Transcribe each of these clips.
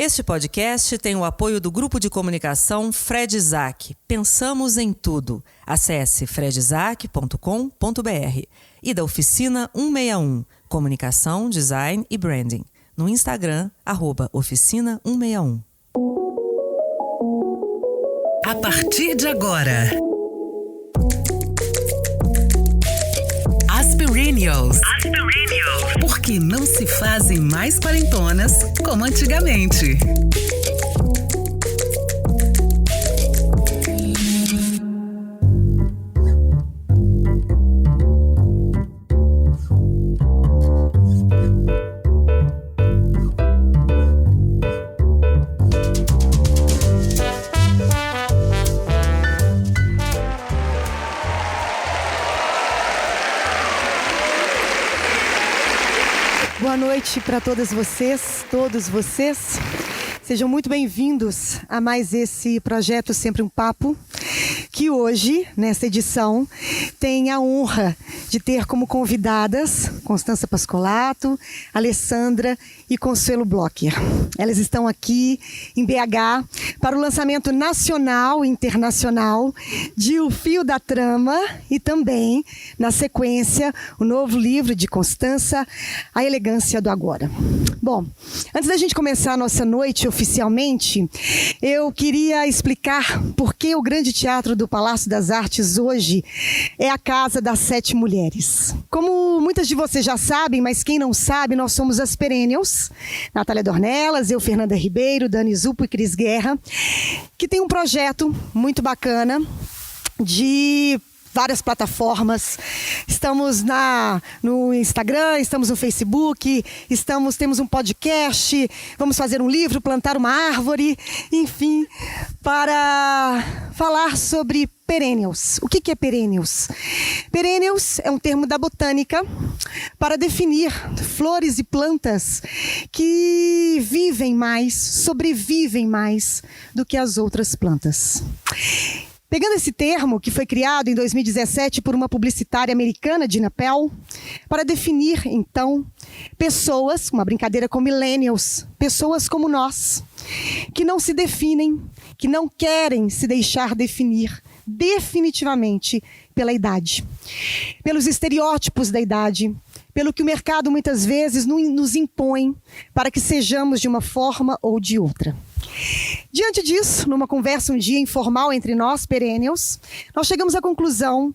Este podcast tem o apoio do Grupo de Comunicação Fred Isaac. Pensamos em tudo. Acesse fredisaac.com.br e da Oficina 161, Comunicação, Design e Branding. No Instagram, @oficina161. A partir de agora, As Perennials. Porque não se fazem mais quarentonas como antigamente. Boa noite para todas vocês, todos vocês. Sejam muito bem-vindos a mais esse projeto Sempre um Papo, que hoje, nessa edição, tem a honra de ter como convidadas Constança Pascolato, Alessandra e Consuelo Blocher. Elas estão aqui em BH para o lançamento nacional e internacional de O Fio da Trama e também, na sequência, o novo livro de Constança, A Elegância do Agora. Bom, antes da gente começar a nossa noite oficialmente, eu queria explicar por que o Grande Teatro do Palácio das Artes hoje é a casa das 7 mulheres. Como muitas de vocês já sabem, mas quem não sabe, nós somos as Perennials, Natália Dornelas, eu, Fernanda Ribeiro, Dani Zupo e Cris Guerra, que tem um projeto muito bacana de várias plataformas. Estamos no Instagram, estamos no Facebook, temos um podcast, vamos fazer um livro, plantar uma árvore, enfim, para falar sobre perennials. O que é perennials? Perennials é um termo da botânica para definir flores e plantas que vivem mais, sobrevivem mais do que as outras plantas. Pegando esse termo, que foi criado em 2017 por uma publicitária americana, Dina Pell, para definir, então, pessoas, uma brincadeira com millennials, pessoas como nós, que não se definem, que não querem se deixar definir definitivamente pela idade, pelos estereótipos da idade, pelo que o mercado muitas vezes nos impõe para que sejamos de uma forma ou de outra. Diante disso, numa conversa um dia informal entre nós, Perennials, nós chegamos à conclusão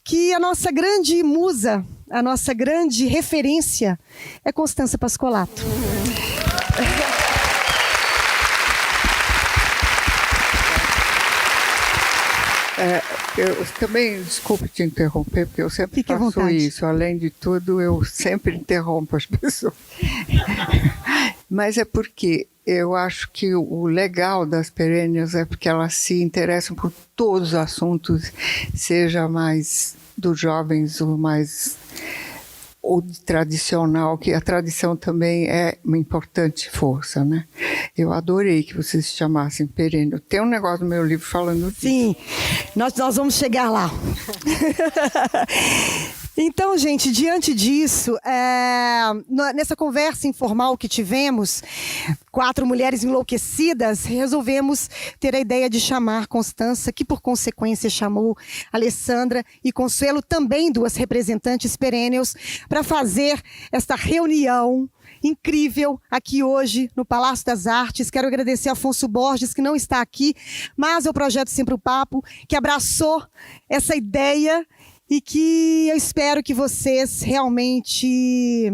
que a nossa grande musa, a nossa grande referência é Constança Pascolato. Eu também, desculpe te interromper, porque eu sempre faço isso. Além de tudo, eu sempre interrompo as pessoas. Mas é porque eu acho que o legal das Perennials é porque elas se interessam por todos os assuntos, seja mais dos jovens ou mais ou tradicional, que a tradição também é uma importante força, né? Eu adorei que vocês se chamassem Perennial. Tem um negócio no meu livro falando disso. Sim, nós vamos chegar lá. Então, gente, diante disso, nessa conversa informal que tivemos, 4 mulheres enlouquecidas, resolvemos ter a ideia de chamar Constança, que por consequência chamou Alessandra e Consuelo, também 2 representantes Perennials, para fazer esta reunião incrível aqui hoje no Palácio das Artes. Quero agradecer a Afonso Borges, que não está aqui, mas é o Projeto Sempre o Papo, que abraçou essa ideia e que eu espero que vocês realmente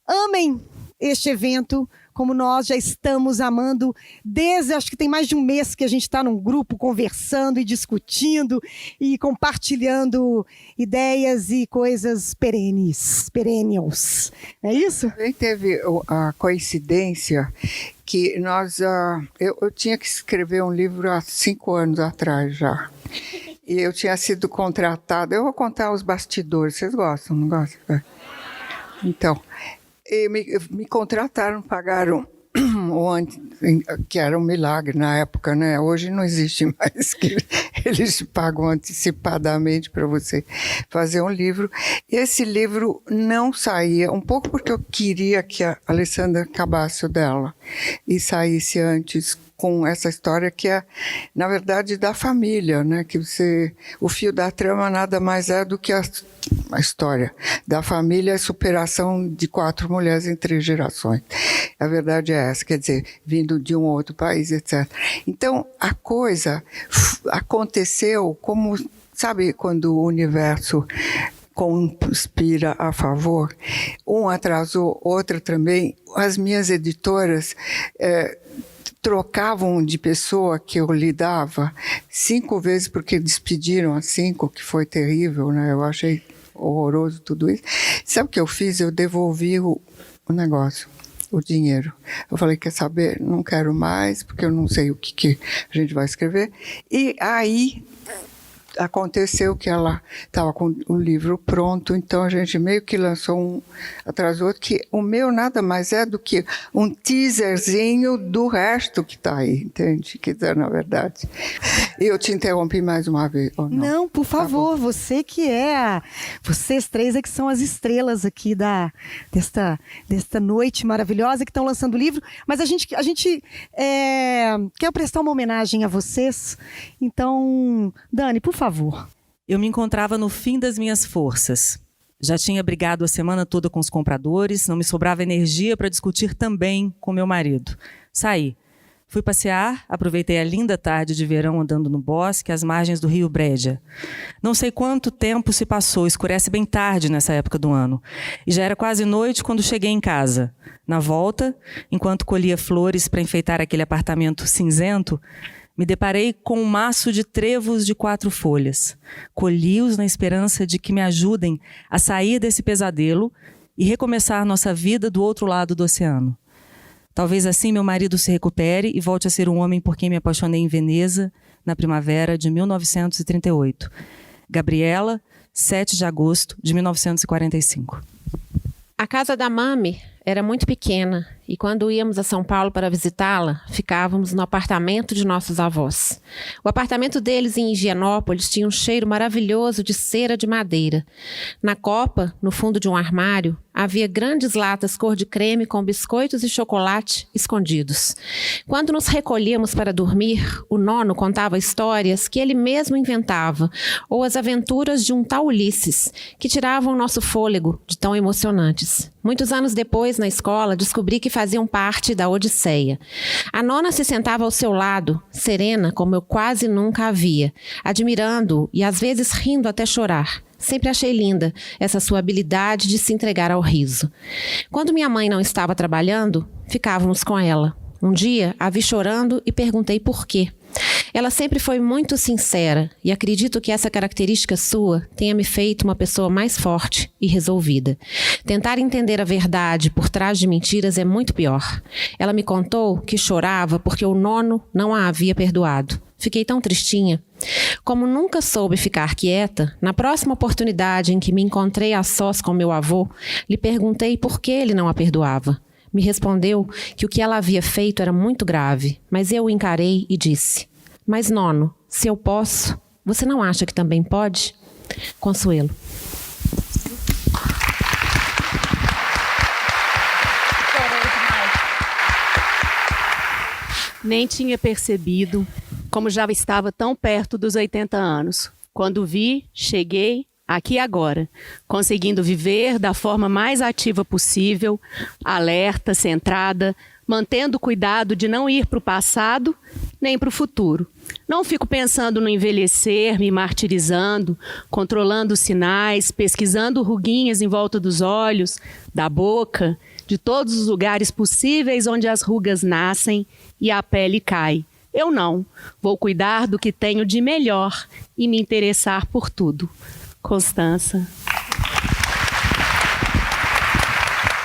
amem este evento, como nós já estamos amando desde, acho que tem mais de um mês que a gente está num grupo conversando e discutindo e compartilhando ideias e coisas perennials. É isso? Também teve a coincidência que eu tinha que escrever um livro há 5 anos atrás já. E eu tinha sido contratada. Eu vou contar os bastidores. Vocês gostam, não gostam? Então, me contrataram, pagaram que era um milagre na época, né? Hoje não existe mais, que eles pagam antecipadamente para você fazer um livro. E esse livro não saía, um pouco porque eu queria que a Alessandra acabasse o dela e saísse antes, com essa história que é, na verdade, da família, né? Que o fio da trama nada mais é do que a história da família, a superação de 4 mulheres em 3 gerações. A verdade é essa, quer dizer, vindo de um outro país, etc. Então, a coisa aconteceu como, sabe, quando o universo conspira a favor, um atrasou, outra também. As minhas editoras trocavam de pessoa que eu lidava 5 vezes, porque despediram as 5, que foi terrível, né? Eu achei horroroso tudo isso. Sabe o que eu fiz? Eu devolvi o negócio, o dinheiro. Eu falei, quer saber? Não quero mais, porque eu não sei o que a gente vai escrever. E aí aconteceu que ela estava com o livro pronto, então a gente meio que lançou um atrás do outro, que o meu nada mais é do que um teaserzinho do resto que está aí, entende? Que é, na verdade. Eu te interrompi mais uma vez, ou não? Não, por favor, Tá, você que é vocês 3 é que são as estrelas aqui desta noite maravilhosa que estão lançando o livro, mas a gente quer prestar uma homenagem a vocês, então, Dani, por favor. Eu me encontrava no fim das minhas forças. Já tinha brigado a semana toda com os compradores, não me sobrava energia para discutir também com meu marido. Saí. Fui passear, aproveitei a linda tarde de verão andando no bosque, às margens do rio Breja. Não sei quanto tempo se passou, escurece bem tarde nessa época do ano. E já era quase noite quando cheguei em casa. Na volta, enquanto colhia flores para enfeitar aquele apartamento cinzento, me deparei com um maço de trevos de 4 folhas. Colhi-os na esperança de que me ajudem a sair desse pesadelo e recomeçar nossa vida do outro lado do oceano. Talvez assim meu marido se recupere e volte a ser um homem por quem me apaixonei em Veneza, na primavera de 1938. Gabriela, 7 de agosto de 1945. A casa da Mami era muito pequena e quando íamos a São Paulo para visitá-la, ficávamos no apartamento de nossos avós. O apartamento deles em Higienópolis tinha um cheiro maravilhoso de cera de madeira. Na copa, no fundo de um armário, havia grandes latas cor de creme com biscoitos e chocolate escondidos. Quando nos recolhíamos para dormir, o nono contava histórias que ele mesmo inventava, ou as aventuras de um tal Ulisses, que tiravam nosso fôlego de tão emocionantes. Muitos anos depois, na escola, descobri que faziam parte da Odisseia. A nona se sentava ao seu lado, serena como eu quase nunca a via, admirando-o e às vezes rindo até chorar. Sempre achei linda essa sua habilidade de se entregar ao riso. Quando minha mãe não estava trabalhando, ficávamos com ela. Um dia, a vi chorando e perguntei por quê. Ela sempre foi muito sincera e acredito que essa característica sua tenha me feito uma pessoa mais forte e resolvida. Tentar entender a verdade por trás de mentiras é muito pior. Ela me contou que chorava porque o nono não a havia perdoado. Fiquei tão tristinha. Como nunca soube ficar quieta, na próxima oportunidade em que me encontrei a sós com meu avô, lhe perguntei por que ele não a perdoava. Me respondeu que o que ela havia feito era muito grave, mas eu o encarei e disse: mas, nono, se eu posso, você não acha que também pode? Consuelo. Nem tinha percebido como já estava tão perto dos 80 anos. Quando vi, cheguei aqui agora, conseguindo viver da forma mais ativa possível, alerta, centrada, mantendo cuidado de não ir para o passado nem para o futuro. Não fico pensando no envelhecer, me martirizando, controlando os sinais, pesquisando ruguinhas em volta dos olhos, da boca, de todos os lugares possíveis onde as rugas nascem e a pele cai. Eu não. Vou cuidar do que tenho de melhor e me interessar por tudo. Constança.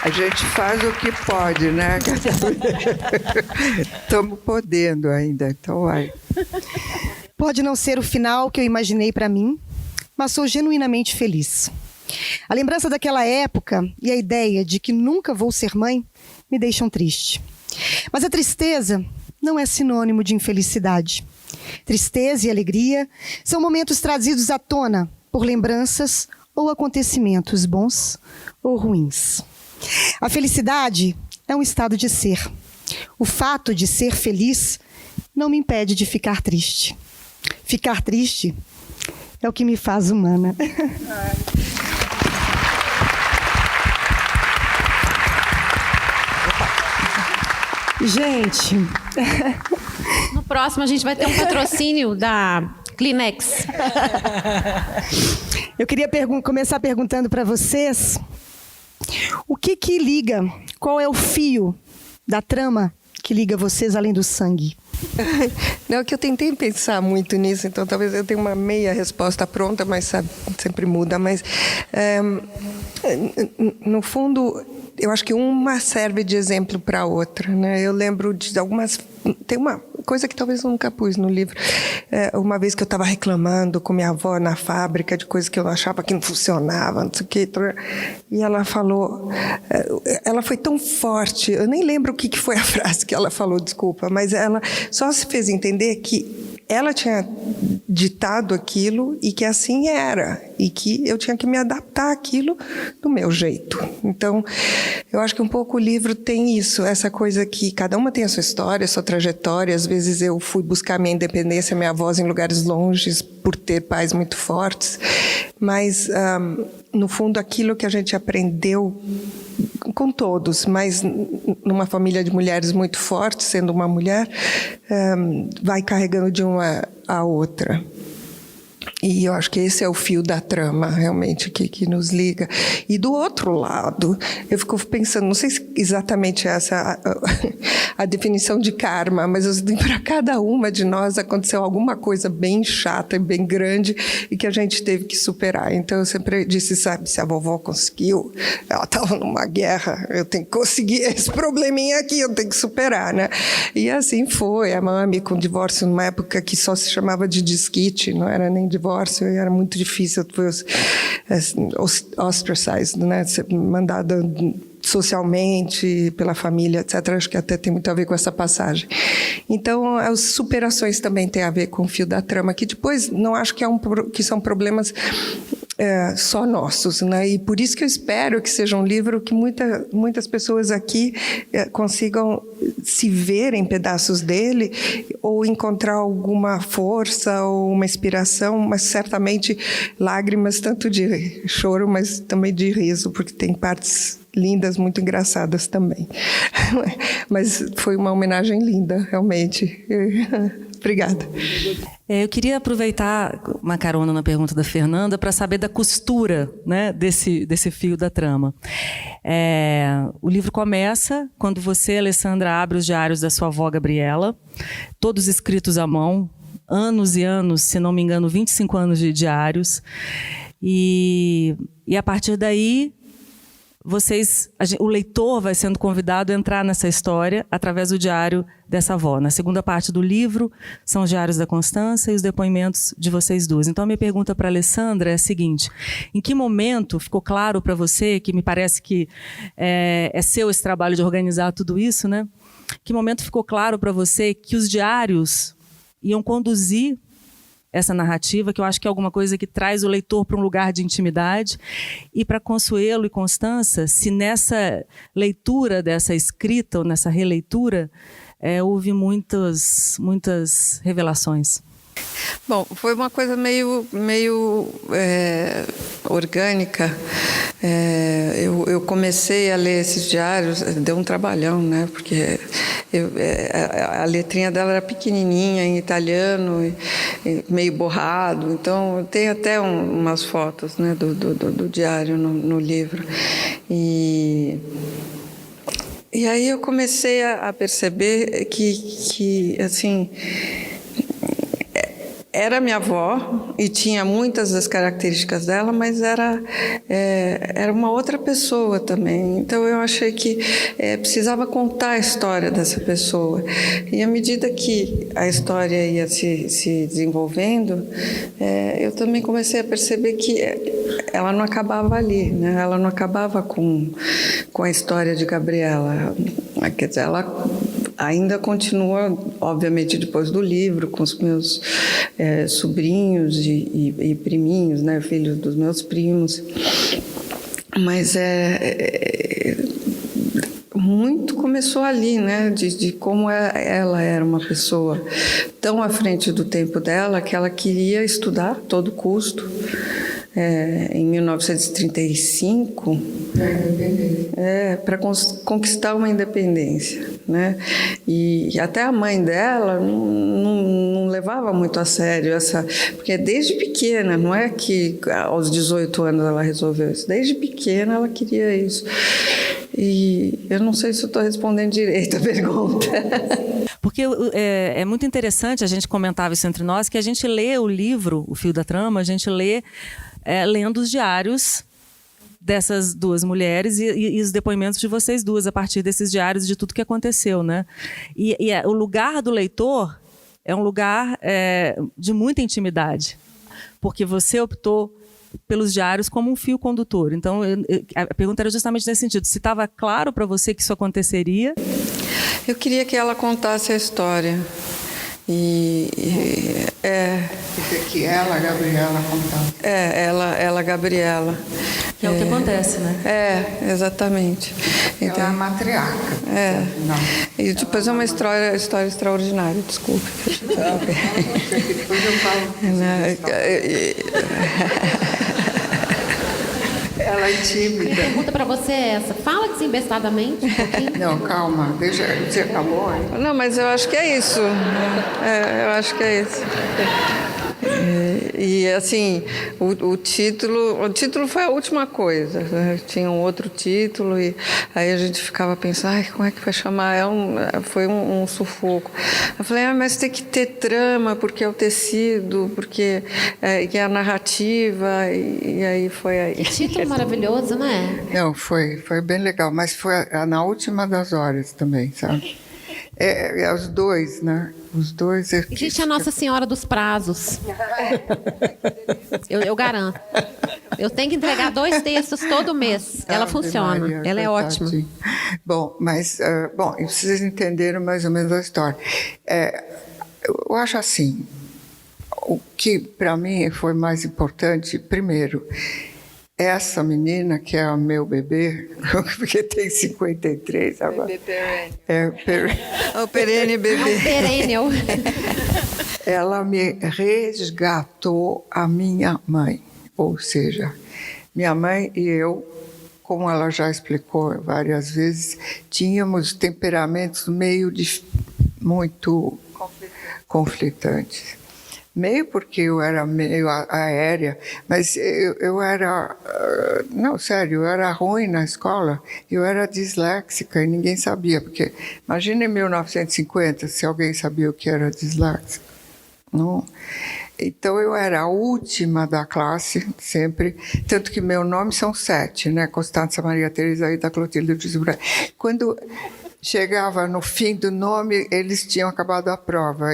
A gente faz o que pode, né? Estamos podendo ainda, então vai. Pode não ser o final que eu imaginei para mim, mas sou genuinamente feliz. A lembrança daquela época e a ideia de que nunca vou ser mãe me deixam triste. Mas a tristeza não é sinônimo de infelicidade. Tristeza e alegria são momentos trazidos à tona por lembranças ou acontecimentos bons ou ruins. A felicidade é um estado de ser. O fato de ser feliz não me impede de ficar triste. Ficar triste é o que me faz humana. Gente, no próximo a gente vai ter um patrocínio da Kleenex. Eu queria começar perguntando para vocês o que liga, qual é o fio da trama que liga vocês além do sangue? Não, que eu tentei pensar muito nisso, então talvez eu tenha uma meia resposta pronta, mas sabe, sempre muda. Mas, no fundo, eu acho que uma serve de exemplo para a outra, né? Eu lembro de algumas... Tem uma coisa que talvez eu nunca pus no livro. Uma vez que eu estava reclamando com minha avó na fábrica de coisas que eu achava que não funcionava, não sei o quê. E ela falou... Ela foi tão forte, eu nem lembro o que foi a frase que ela falou, desculpa, mas ela só se fez entender que ela tinha ditado aquilo e que assim era, e que eu tinha que me adaptar àquilo do meu jeito. Então, eu acho que um pouco o livro tem isso, essa coisa que cada uma tem a sua história, a sua trajetória. Às vezes eu fui buscar minha independência, minha voz em lugares longes, por ter pais muito fortes, mas, no fundo, aquilo que a gente aprendeu com todos, mas numa família de mulheres muito fortes, sendo uma mulher, vai carregando de uma a outra. E eu acho que esse é o fio da trama, realmente, que nos liga. E do outro lado, eu fico pensando, não sei se exatamente essa a definição de karma, mas para cada uma de nós aconteceu alguma coisa bem chata e bem grande e que a gente teve que superar. Então, eu sempre disse, sabe, se a vovó conseguiu, ela estava numa guerra, eu tenho que conseguir esse probleminha aqui, eu tenho que superar, né? E assim foi. A mami com divórcio numa época que só se chamava de desquite, não era nem divórcio, e era muito difícil, foi ostracized, né? Ser mandada socialmente, pela família, etc. Acho que até tem muito a ver com essa passagem. Então, as superações também têm a ver com o fio da trama, que depois não acho que são problemas só nossos, né? E por isso que eu espero que seja um livro que muitas pessoas aqui consigam se ver em pedaços dele ou encontrar alguma força ou uma inspiração, mas certamente lágrimas, tanto de choro, mas também de riso, porque tem partes lindas, muito engraçadas também. Mas foi uma homenagem linda, realmente. Obrigada. Eu queria aproveitar uma carona na pergunta da Fernanda para saber da costura, né, desse fio da trama. O livro começa quando você, Alessandra, abre os diários da sua avó Gabriela, todos escritos à mão, anos e anos, se não me engano, 25 anos de diários. E a partir daí, o leitor vai sendo convidado a entrar nessa história através do diário dessa avó. Na segunda parte do livro, são os diários da Constância e os depoimentos de vocês duas. Então, a minha pergunta para a Alessandra é a seguinte: em que momento ficou claro para você, que me parece que é seu esse trabalho de organizar tudo isso, né? Que momento ficou claro para você que os diários iam conduzir essa narrativa, que eu acho que é alguma coisa que traz o leitor para um lugar de intimidade, e para Consuelo e Constança, se nessa leitura dessa escrita ou nessa releitura houve muitas revelações? Bom, foi uma coisa meio orgânica. Eu comecei a ler esses diários, deu um trabalhão, né? Porque a letrinha dela era pequenininha, em italiano, meio borrado. Então, tem até umas fotos, né, do diário no livro. E aí eu comecei a perceber que assim, era minha avó e tinha muitas das características dela, mas era uma outra pessoa também. Então eu achei que precisava contar a história dessa pessoa. E à medida que a história ia se desenvolvendo, eu também comecei a perceber que ela não acabava ali, né? Ela não acabava com a história de Gabriela. Quer dizer, ela ainda continua, obviamente, depois do livro, com os meus sobrinhos e priminhos, né, filhos dos meus primos. Mas muito começou ali, né, de como ela era uma pessoa tão à frente do tempo dela que ela queria estudar a todo custo. Em 1935, para conquistar uma independência, né? E até a mãe dela não levava muito a sério porque desde pequena, não é que aos 18 anos ela resolveu isso, desde pequena ela queria isso. E eu não sei se eu estou respondendo direito a pergunta. Porque é muito interessante, a gente comentava isso entre nós, que a gente lê o livro, O Fio da Trama, a gente lê lendo os diários dessas duas mulheres e os depoimentos de vocês duas a partir desses diários de tudo que aconteceu, né? E o lugar do leitor é um lugar de muita intimidade, porque você optou pelos diários como um fio condutor. Então, a pergunta era justamente nesse sentido. Se estava claro para você que isso aconteceria? Eu queria que ela contasse a história. Que ela, Gabriela, contava. Ela, Gabriela. Que é o que acontece, né? Exatamente. Então, ela é a matriarca. E depois é uma história extraordinária, desculpe. Depois eu falo. Ela é tímida. Minha pergunta para você é essa. Fala desembestadamente um pouquinho. Não, calma. Você acabou, hein? Não, mas eu acho que é isso. Eu acho que é isso. E assim, o título foi a última coisa, né? Tinha um outro título e aí a gente ficava pensando, como é que vai chamar? Foi um sufoco. Eu falei, mas tem que ter trama, porque é o tecido, porque é a narrativa, e aí foi aí. Que título maravilhoso, né? Não, foi bem legal, mas foi na última das horas também, sabe? Os dois, né? Os dois. Existe a Nossa Senhora dos Prazos. Eu garanto. Eu tenho que entregar 2 textos todo mês. Ela funciona. Maria, ela é ótima. Bom, mas e vocês entenderam mais ou menos a história. Eu acho assim, o que para mim foi mais importante, primeiro, essa menina, que é o meu bebê, porque tem 53 agora. O perene bebê. Perêneo. Ela me resgatou a minha mãe. Ou seja, minha mãe e eu, como ela já explicou várias vezes, tínhamos temperamentos muito conflitantes. Meio porque eu era meio aérea, mas eu era... Não, sério, eu era ruim na escola. Eu era disléxica e ninguém sabia, porque imagina em 1950 se alguém sabia o que era disléxica. Não. Então eu era a última da classe, sempre, tanto que meu nome são 7, né? Constança Maria Teresa Aida Clotilde de Zubra. Quando chegava no fim do nome, eles tinham acabado a prova.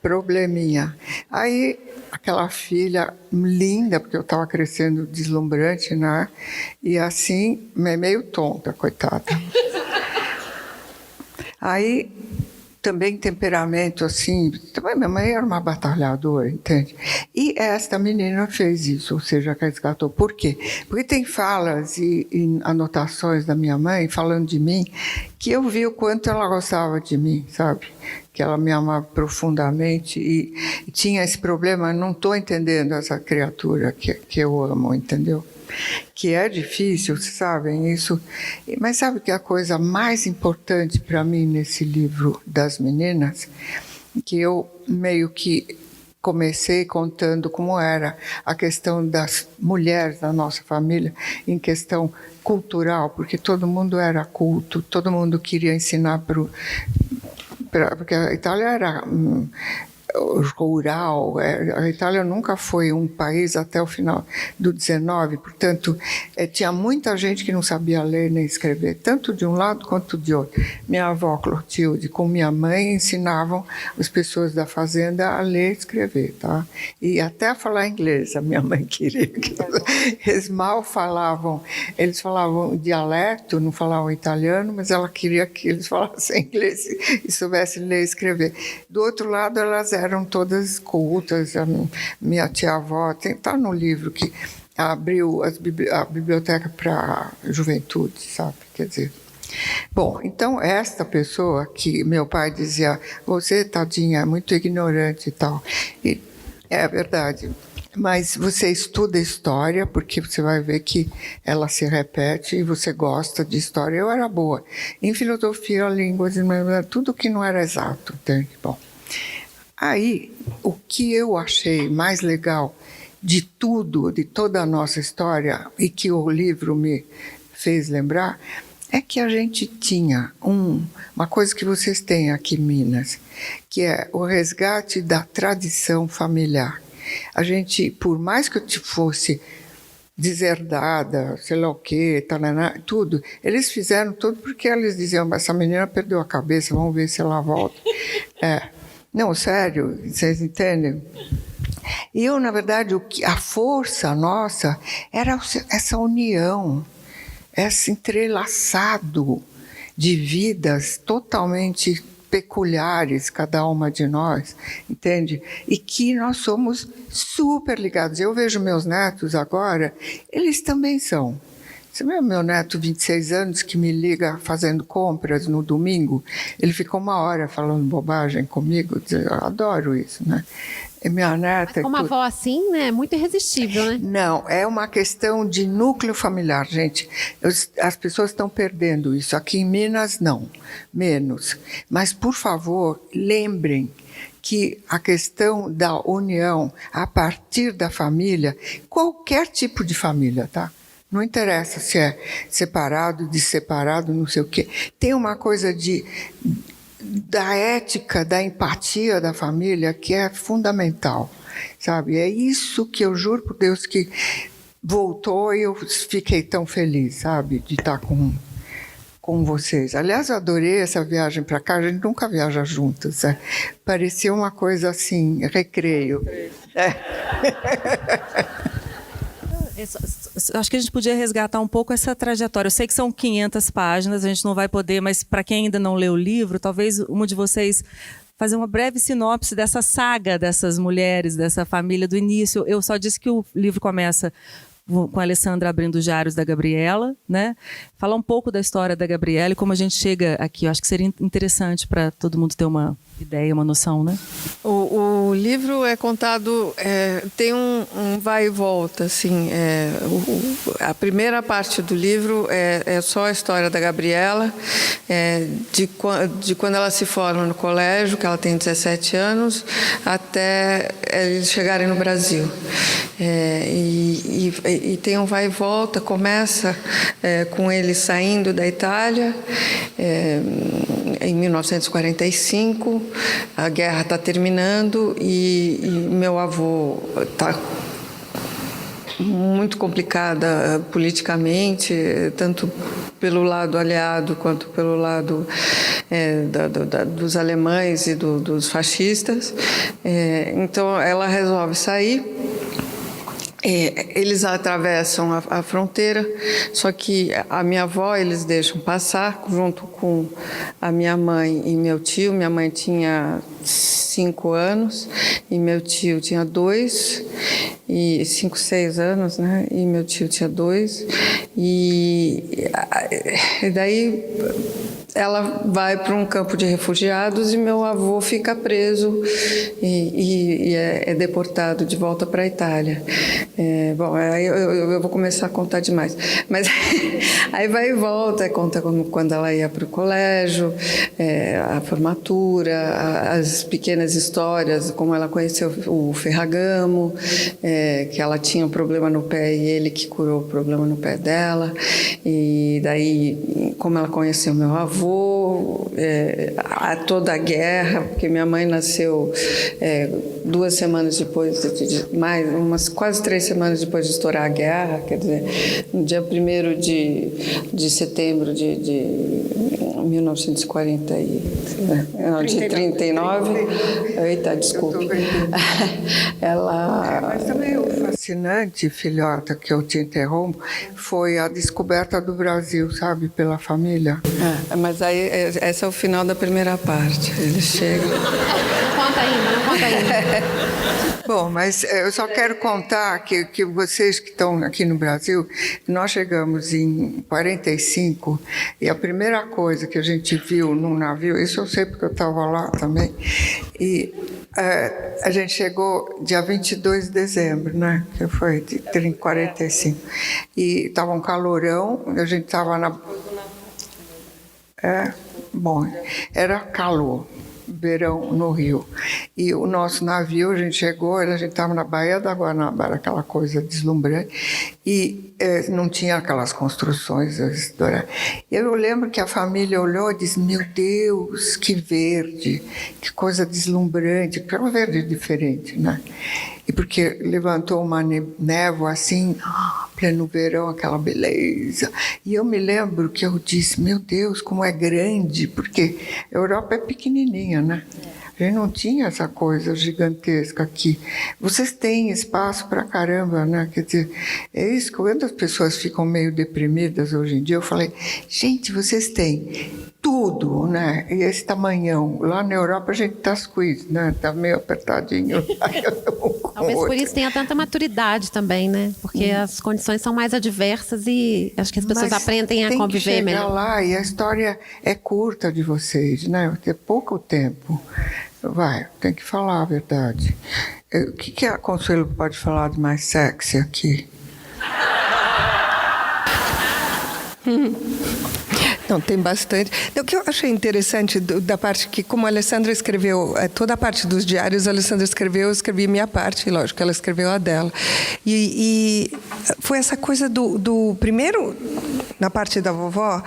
Probleminha. Aí, aquela filha linda, porque eu estava crescendo deslumbrante, né? E assim, meio tonta, coitada. Aí, também temperamento, assim... Também minha mãe era uma batalhadora, entende? E esta menina fez isso, ou seja, resgatou. Por quê? Porque tem falas e anotações da minha mãe, falando de mim, que eu vi o quanto ela gostava de mim, sabe? Que ela me amava profundamente e tinha esse problema, não estou entendendo essa criatura que eu amo, entendeu? Que é difícil, vocês sabem isso. Mas sabe que a coisa mais importante para mim nesse livro das meninas, que eu meio que comecei contando como era a questão das mulheres da nossa família em questão cultural, porque todo mundo era culto, todo mundo queria ensinar porque a Itália era rural. A Itália nunca foi um país até o final do 19, portanto, tinha muita gente que não sabia ler nem escrever, tanto de um lado quanto de outro. Minha avó Clotilde com minha mãe ensinavam as pessoas da fazenda a ler e escrever, tá? E até a falar inglês, a minha mãe queria que eles mal falavam, eles falavam dialeto, não falavam italiano, mas ela queria que eles falassem inglês e soubessem ler e escrever. Do outro lado, elas eram todas cultas. A minha tia-avó, está no livro que abriu a biblioteca para a juventude, sabe? Quer dizer... Bom, então esta pessoa que meu pai dizia, você, tadinha, é muito ignorante e tal, e é verdade, mas você estuda história porque você vai ver que ela se repete e você gosta de história. Eu era boa em filosofia, línguas, tudo que não era exato, entende? Bom, aí o que eu achei mais legal de tudo, de toda a nossa história, e que o livro me fez lembrar, é que a gente tinha uma coisa que vocês têm aqui em Minas, que é o resgate da tradição familiar. A gente, por mais que eu fosse deserdada, sei lá o quê, tudo, eles fizeram tudo porque eles diziam, essa menina perdeu a cabeça, vamos ver se ela volta. Não, sério, vocês entendem? E eu, na verdade, a força nossa era essa união, esse entrelaçado de vidas totalmente peculiares, cada uma de nós, entende? E que nós somos super ligados. Eu vejo meus netos agora, eles também são. Você vê meu neto, 26 anos, que me liga fazendo compras no domingo, ele fica 1 hora falando bobagem comigo, eu adoro isso, né? E minha neta... Mas uma avó assim, né, é muito irresistível, né? Não, é uma questão de núcleo familiar, gente. As pessoas estão perdendo isso. Aqui em Minas, não, menos. Mas, por favor, lembrem que a questão da união a partir da família, qualquer tipo de família, tá? Não interessa se é separado, desseparado, não sei o quê. Tem uma coisa da ética, da empatia da família que é fundamental, sabe? É isso que eu juro por Deus que voltou e eu fiquei tão feliz, sabe? De estar com vocês. Aliás, eu adorei essa viagem para cá, a gente nunca viaja juntos, né? Parecia uma coisa assim, recreio. Acho que a gente podia resgatar um pouco essa trajetória. Eu sei que são 500 páginas, a gente não vai poder, mas para quem ainda não leu o livro, talvez uma de vocês fazer uma breve sinopse dessa saga dessas mulheres, dessa família do início. Eu só disse que o livro começa com a Alessandra abrindo os diários da Gabriela, né? Falar um pouco da história da Gabriela e como a gente chega aqui. Eu acho que seria interessante para todo mundo ter uma ideia, uma noção, né? O livro é contado, tem um vai e volta, assim. A primeira parte do livro é só a história da Gabriela, de quando ela se forma no colégio, que ela tem 17 anos, até eles chegarem no Brasil. E tem um vai e volta, começa com eles saindo da Itália, em 1945, a guerra está terminando e meu avô está muito complicada politicamente, tanto pelo lado aliado quanto pelo lado dos alemães e dos fascistas. Então ela resolve sair. Eles atravessam a fronteira, só que a minha avó eles deixam passar junto com a minha mãe e meu tio. Minha mãe tinha 5 anos e meu tio tinha 2, e 5, 6 anos, né? E meu tio tinha 2, e daí ela vai para um campo de refugiados e meu avô fica preso e é deportado de volta para a Itália. Bom, aí eu vou começar a contar demais. Mas aí vai e volta, conta quando ela ia para o colégio, a formatura, as pequenas histórias, como ela conheceu o Ferragamo, que ela tinha um problema no pé e ele que curou o problema no pé dela. E daí, como ela conheceu meu avô, avô, a toda a guerra, porque minha mãe nasceu 2 semanas depois, umas quase 3 semanas depois de estourar a guerra, quer dizer, no dia 1º de setembro de 1940 de 39. Eita, desculpe. Mas também o fascinante, filhota, que eu te interrompo, foi a descoberta do Brasil, sabe, pela família. Mas aí, esse é o final da primeira parte. Eles chegam... Não conta ainda. Bom, mas eu só quero contar que vocês que estão aqui no Brasil, nós chegamos em 45 e a primeira coisa que a gente viu num navio, isso eu sei porque eu estava lá também, e a gente chegou dia 22 de dezembro, né? Que foi de 45. E estava um calorão, a gente estava na... Bom, era calor. Verão no Rio. E o nosso navio, a gente chegou, a gente estava na Baía da Guanabara, aquela coisa deslumbrante, e não tinha aquelas construções. Eu lembro que a família olhou e disse, meu Deus, que verde, que coisa deslumbrante, porque é um verde diferente, né? E porque levantou uma névoa assim, pleno verão, aquela beleza. E eu me lembro que eu disse, meu Deus, como é grande, porque a Europa é pequenininha, né? A gente não tinha essa coisa gigantesca aqui. Vocês têm espaço pra caramba, né? Quer dizer, é isso que quando as pessoas ficam meio deprimidas hoje em dia, eu falei, gente, vocês têm tudo, né? E esse tamanhão. Lá na Europa a gente tá squeeze, né? Tá meio apertadinho. Talvez por isso tenha tanta maturidade também, né? Porque as condições são mais adversas e acho que as pessoas aprendem a conviver melhor. Tem que chegar lá e a história é curta de vocês, né? Tem pouco tempo. Tem que falar a verdade. O que a Consuelo pode falar de mais sexy aqui? Não, tem bastante. O que eu achei interessante da parte que, como a Alessandra escreveu, toda a parte dos diários, a Alessandra escreveu, eu escrevi minha parte, lógico, ela escreveu a dela. E foi essa coisa do primeiro, na parte da vovó,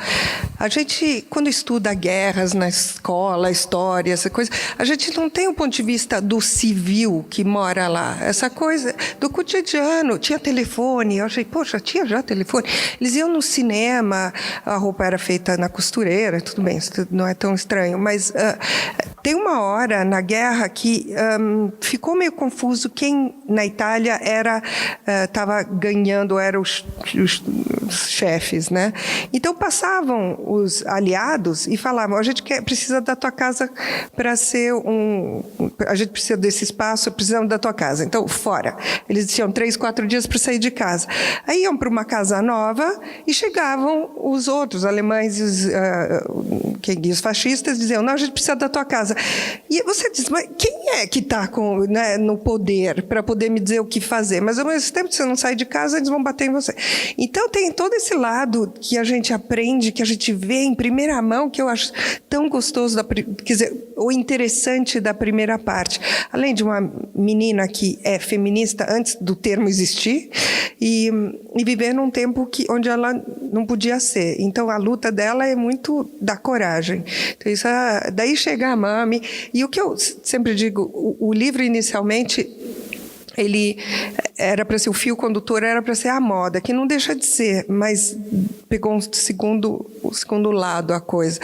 a gente, quando estuda guerras na escola, história, essa coisa, a gente não tem o ponto de vista do civil que mora lá. Essa coisa do cotidiano. Tinha telefone, eu achei, poxa, tinha já telefone. Eles iam no cinema, a roupa era feita na costureira, tudo bem, isso não é tão estranho, mas tem uma hora na guerra que ficou meio confuso quem na Itália estava ganhando, eram os chefes, né? Então passavam os aliados e falavam, a gente precisa da tua casa para ser a gente precisa desse espaço, precisamos da tua casa, então fora. Eles tinham 3, 4 dias para sair de casa. Aí iam para uma casa nova e chegavam os outros alemães e os fascistas diziam, não, a gente precisa da tua casa. E você diz, mas quem é que está no poder para poder me dizer o que fazer? Mas ao mesmo tempo, se você não sair de casa, eles vão bater em você. Então tem todo esse lado que a gente aprende, que a gente vê em primeira mão, que eu acho tão gostoso, quer dizer, o interessante da primeira parte. Além de uma menina que é feminista antes do termo existir e viver num tempo onde ela não podia ser. Então a luta dela é muito da coragem. Então, daí chega a Mami. E o que eu sempre digo, o livro inicialmente, ele era para ser o fio condutor, era para ser a moda, que não deixa de ser, mas pegou o segundo lado a coisa.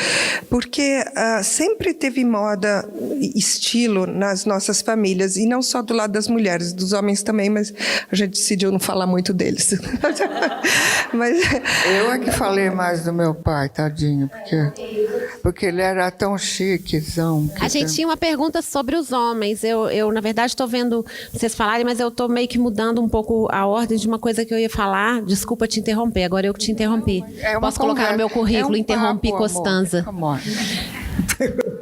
Porque sempre teve moda e estilo nas nossas famílias, e não só do lado das mulheres, dos homens também, mas a gente decidiu não falar muito deles. Mas eu é que falei mais do meu pai, tadinho, porque ele era tão chiquezão. A gente tinha uma pergunta sobre os homens. Eu na verdade, estou vendo vocês falarem, mas eu estou meio que mudando um pouco a ordem de uma coisa que eu ia falar. Desculpa te interromper, agora eu que te interrompi. Posso colocar no meu currículo, interrompi Costanza.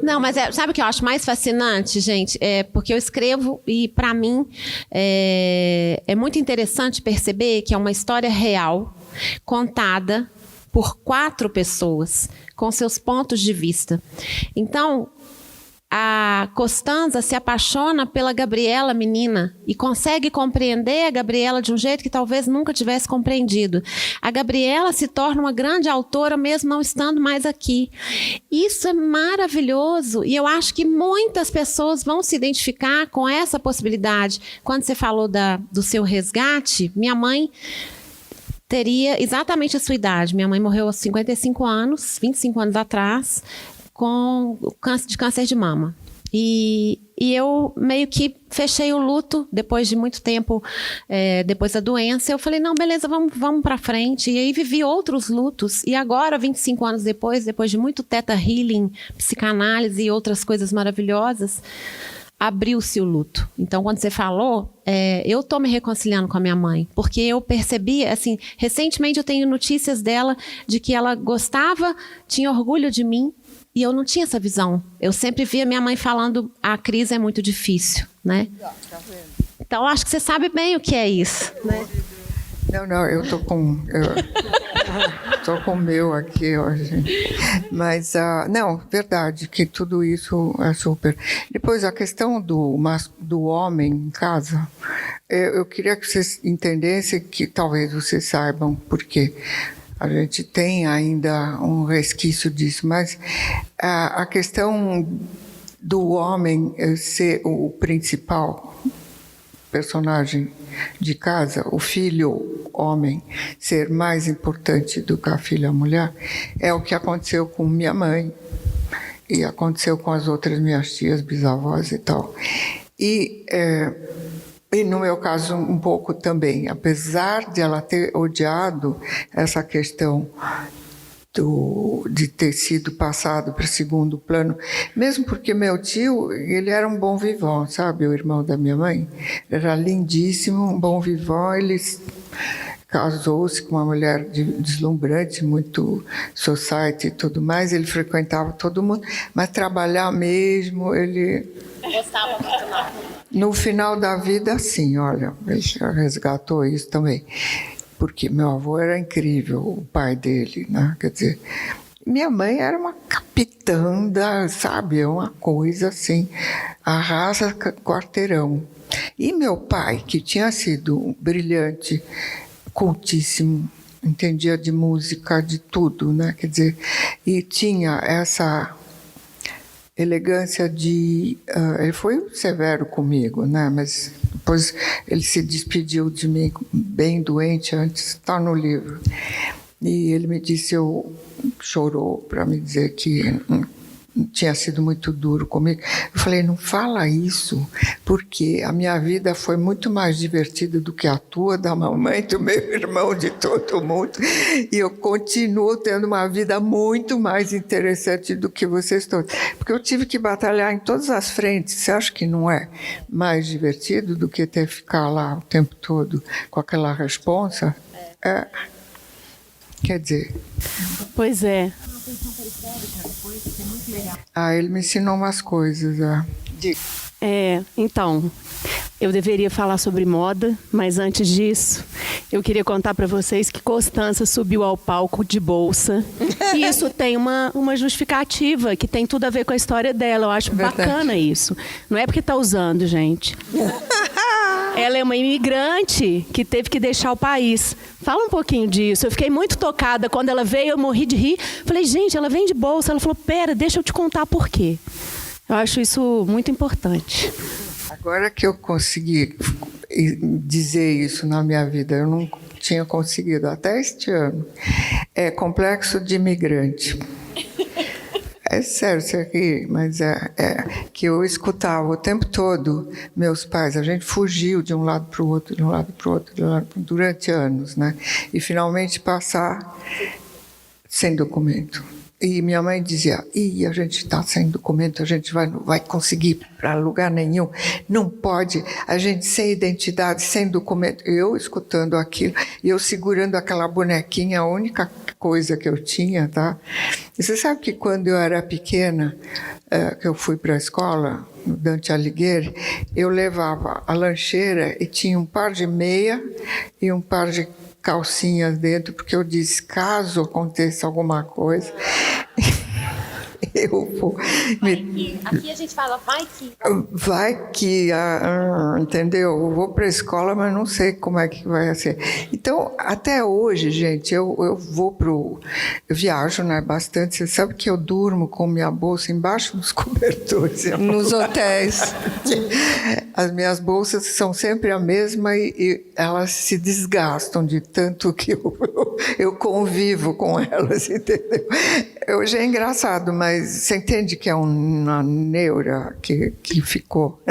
Não, mas sabe o que eu acho mais fascinante, gente? Porque eu escrevo e, para mim, é muito interessante perceber que é uma história real, contada por 4 pessoas, com seus pontos de vista. Então, a Costanza se apaixona pela Gabriela menina e consegue compreender a Gabriela de um jeito que talvez nunca tivesse compreendido. A Gabriela se torna uma grande autora mesmo não estando mais aqui. Isso é maravilhoso e eu acho que muitas pessoas vão se identificar com essa possibilidade. Quando você falou do seu resgate, minha mãe teria exatamente a sua idade. Minha mãe morreu aos 55 anos, 25 anos atrás, de câncer de mama. E eu meio que fechei o luto depois de muito tempo, depois da doença. Eu falei, não, beleza, vamos para frente. E aí vivi outros lutos. E agora, 25 anos depois de muito Theta Healing, psicanálise e outras coisas maravilhosas, abriu-se o luto. Então, quando você falou, eu estou me reconciliando com a minha mãe, porque eu percebi, assim, recentemente eu tenho notícias dela de que ela gostava, tinha orgulho de mim, e eu não tinha essa visão. Eu sempre via minha mãe falando, a crise é muito difícil, né? Então, acho que você sabe bem o que é isso, né? Não, eu tô com o meu aqui hoje. Mas, não, verdade, que tudo isso é super. Depois, a questão do homem em casa, eu queria que vocês entendessem, que talvez vocês saibam por quê. A gente tem ainda um resquício disso, mas a questão do homem ser o principal personagem de casa, o filho homem ser mais importante do que a filha mulher, é o que aconteceu com minha mãe e aconteceu com as outras minhas tias, bisavós e tal. E no meu caso, um pouco também, apesar de ela ter odiado essa questão de ter sido passado para o segundo plano, mesmo porque meu tio, ele era um bom vivant, sabe, o irmão da minha mãe, era lindíssimo, um bom vivant, ele casou-se com uma mulher deslumbrante, muito society e tudo mais, ele frequentava todo mundo, mas trabalhar mesmo, ele... Gostava muito, não. No final da vida, sim, olha, ele resgatou isso também. Porque meu avô era incrível, o pai dele, né? Quer dizer, minha mãe era uma capitã sabe, uma coisa assim, arrasa quarteirão. E meu pai, que tinha sido brilhante, cultíssimo, entendia de música, de tudo, né? Quer dizer, e tinha essa elegância ele foi severo comigo, né? Mas depois ele se despediu de mim bem doente, antes está no livro. E ele me disse, chorou para me dizer que tinha sido muito duro comigo. Eu falei, não fala isso, porque a minha vida foi muito mais divertida do que a tua, da mamãe, do meu irmão, de todo mundo. E eu continuo tendo uma vida muito mais interessante do que vocês todos. Porque eu tive que batalhar em todas as frentes. Você acha que não é mais divertido do que ter que ficar lá o tempo todo com aquela responsa? Quer dizer... Pois é. Ele me ensinou umas coisas. Então, eu deveria falar sobre moda, mas antes disso, eu queria contar para vocês que Costanza subiu ao palco de bolsa. E isso tem uma justificativa que tem tudo a ver com a história dela. Eu acho bacana isso. Não é porque está usando, gente. Ela é uma imigrante que teve que deixar o país. Fala um pouquinho disso. Eu fiquei muito tocada. Quando ela veio, eu morri de rir. Falei, gente, ela vem de bolsa. Ela falou, pera, deixa eu te contar por quê. Eu acho isso muito importante. Agora que eu consegui dizer isso na minha vida, eu não tinha conseguido até este ano. É complexo de imigrante. É sério isso aqui, mas que eu escutava o tempo todo meus pais. A gente fugiu de um lado para o outro, de um lado para o outro, durante anos, né? E finalmente passar sem documento. E minha mãe dizia, a gente está sem documento, a gente não vai conseguir para lugar nenhum, não pode, a gente sem identidade, sem documento. Eu escutando aquilo, e eu segurando aquela bonequinha, a única coisa que eu tinha, tá? E você sabe que quando eu era pequena, que eu fui para a escola, no Dante Alighieri, eu levava a lancheira e tinha um par de meia e um par de calcinhas dentro, porque eu disse, caso aconteça alguma coisa, eu vou... Aqui a gente fala vai que. Vai que, entendeu? Eu vou para a escola, mas não sei como é que vai ser. Então, até hoje, gente, eu vou eu viajo, né, bastante. Você sabe que eu durmo com minha bolsa embaixo dos cobertores. Nos hotéis. As minhas bolsas são sempre a mesma e elas se desgastam de tanto que eu convivo com elas, entendeu? Hoje é engraçado, mas você entende que é uma neura que ficou.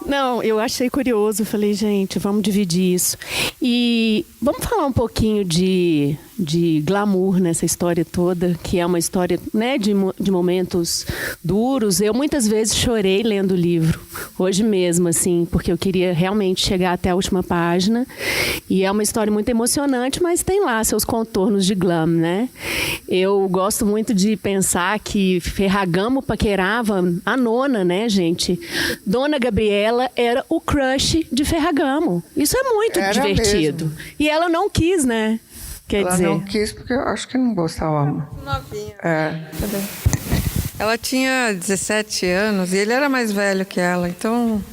Não, eu achei curioso, falei, gente, vamos dividir isso. E vamos falar um pouquinho de glamour nessa história toda, que é uma história, né, de momentos duros. Eu muitas vezes chorei lendo o livro, hoje mesmo, assim, porque eu queria realmente chegar até a última página. E é uma história muito emocionante, mas tem lá seus contornos de glam, né? Eu gosto muito de pensar que Ferragamo paquerava a nona, né, gente? Dona Gabriela era o crush de Ferragamo. Isso é muito divertido. Mesmo. E ela não quis, né? Ela não quis porque eu acho que não gostava. Novinha. Ela tinha 17 anos e ele era mais velho que ela. Então,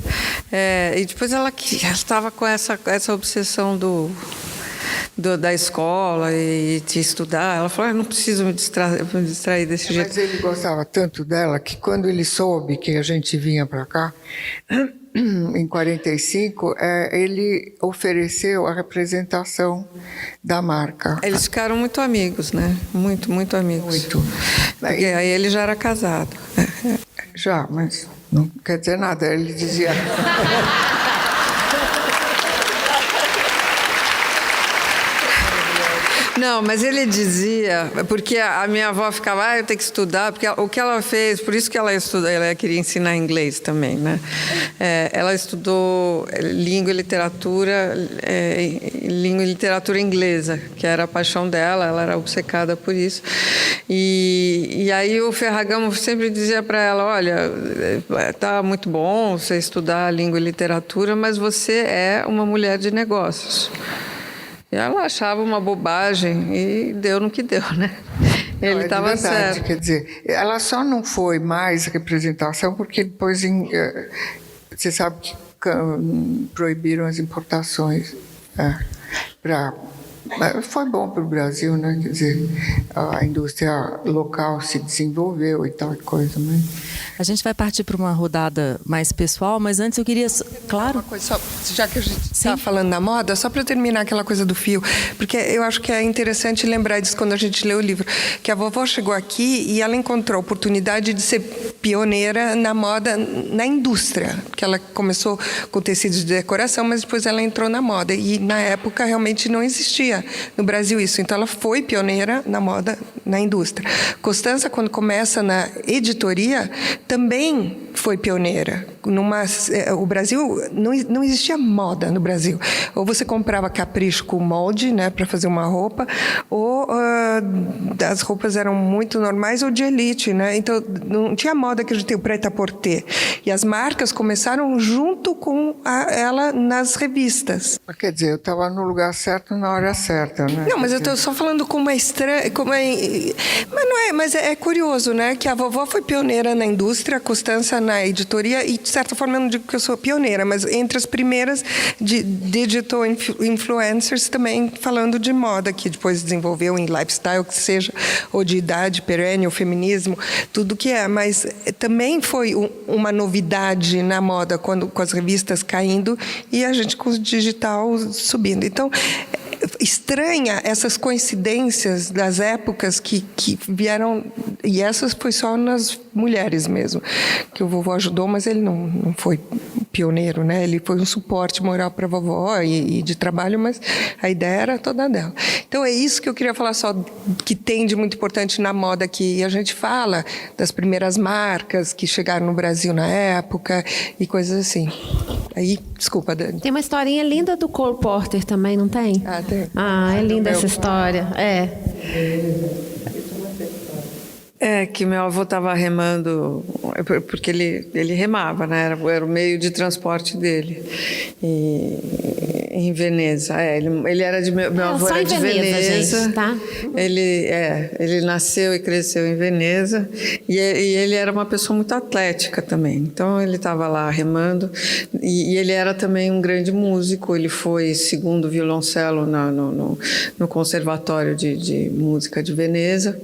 e depois ela estava com essa obsessão da escola e de estudar. Ela falou, não preciso me distrair desse jeito. Mas ele gostava tanto dela que quando ele soube que a gente vinha para cá, em 45, ele ofereceu a representação da marca. Eles ficaram muito amigos, né? Muito, muito amigos. Muito. Porque aí ele já era casado. Já, mas não quer dizer nada. Ele dizia... Não, mas ele dizia, porque a minha avó ficava, eu tenho que estudar, porque o que ela fez, por isso que ela estudou, ela queria ensinar inglês também, né? Ela estudou língua e literatura inglesa, que era a paixão dela, ela era obcecada por isso. E aí o Ferragamo sempre dizia para ela, olha, tá muito bom você estudar língua e literatura, mas você é uma mulher de negócios. E ela achava uma bobagem e deu no que deu, né? Ele estava certo. Quer dizer, ela só não foi mais representação porque depois, você sabe que proibiram as importações foi bom para o Brasil, né? Quer dizer, a indústria local se desenvolveu e tal coisa, mas... A gente vai partir para uma rodada mais pessoal, mas antes eu queria... Claro. Uma coisa, já que a gente está falando da moda, só para terminar aquela coisa do fio, porque eu acho que é interessante lembrar disso quando a gente lê o livro, que a vovó chegou aqui e ela encontrou a oportunidade de ser pioneira na moda, na indústria, que ela começou com tecidos de decoração, mas depois ela entrou na moda e na época realmente não existia no Brasil isso, então ela foi pioneira na moda, na indústria. Constança, quando começa na editoria, também foi pioneira. O Brasil, não existia moda no Brasil. Ou você comprava capricho com molde, né, para fazer uma roupa, ou as roupas eram muito normais ou de elite, né? Então não tinha moda que a gente tem o prêt-à-porter. E as marcas começaram junto com ela nas revistas. Quer dizer, eu estava no lugar certo na hora certa, né? Não, mas eu estou só falando como é estranho, mas não é, mas é curioso, né? Que a vovó foi pioneira na indústria, a Constança na editoria e, de certa forma, eu não digo que eu sou pioneira, mas entre as primeiras de digital influencers também falando de moda, que depois desenvolveu em lifestyle, que seja, ou de idade, perene, o feminismo, tudo que é. Mas também foi uma novidade na moda, quando com as revistas caindo e a gente com o digital subindo. Então, estranha essas coincidências das épocas que vieram, e essas foi só nas mulheres mesmo, que o vovô ajudou, mas ele não foi pioneiro, né? Ele foi um suporte moral para a vovó e de trabalho, mas a ideia era toda dela. Então é isso que eu queria falar só, que tem de muito importante na moda aqui. E a gente fala das primeiras marcas que chegaram no Brasil na época e coisas assim. Aí, desculpa, Dani. Tem uma historinha linda do Cole Porter também, não tem? Ah, tem. Ah, é linda essa história. Que meu avô estava remando, porque ele remava, né? Era o meio de transporte dele. Em Veneza, ele era de meu avô era de Veneza, gente, tá? Ele nasceu e cresceu em Veneza e ele era uma pessoa muito atlética também. Então ele estava lá remando e ele era também um grande músico. Ele foi segundo violoncelo no Conservatório de Música de Veneza.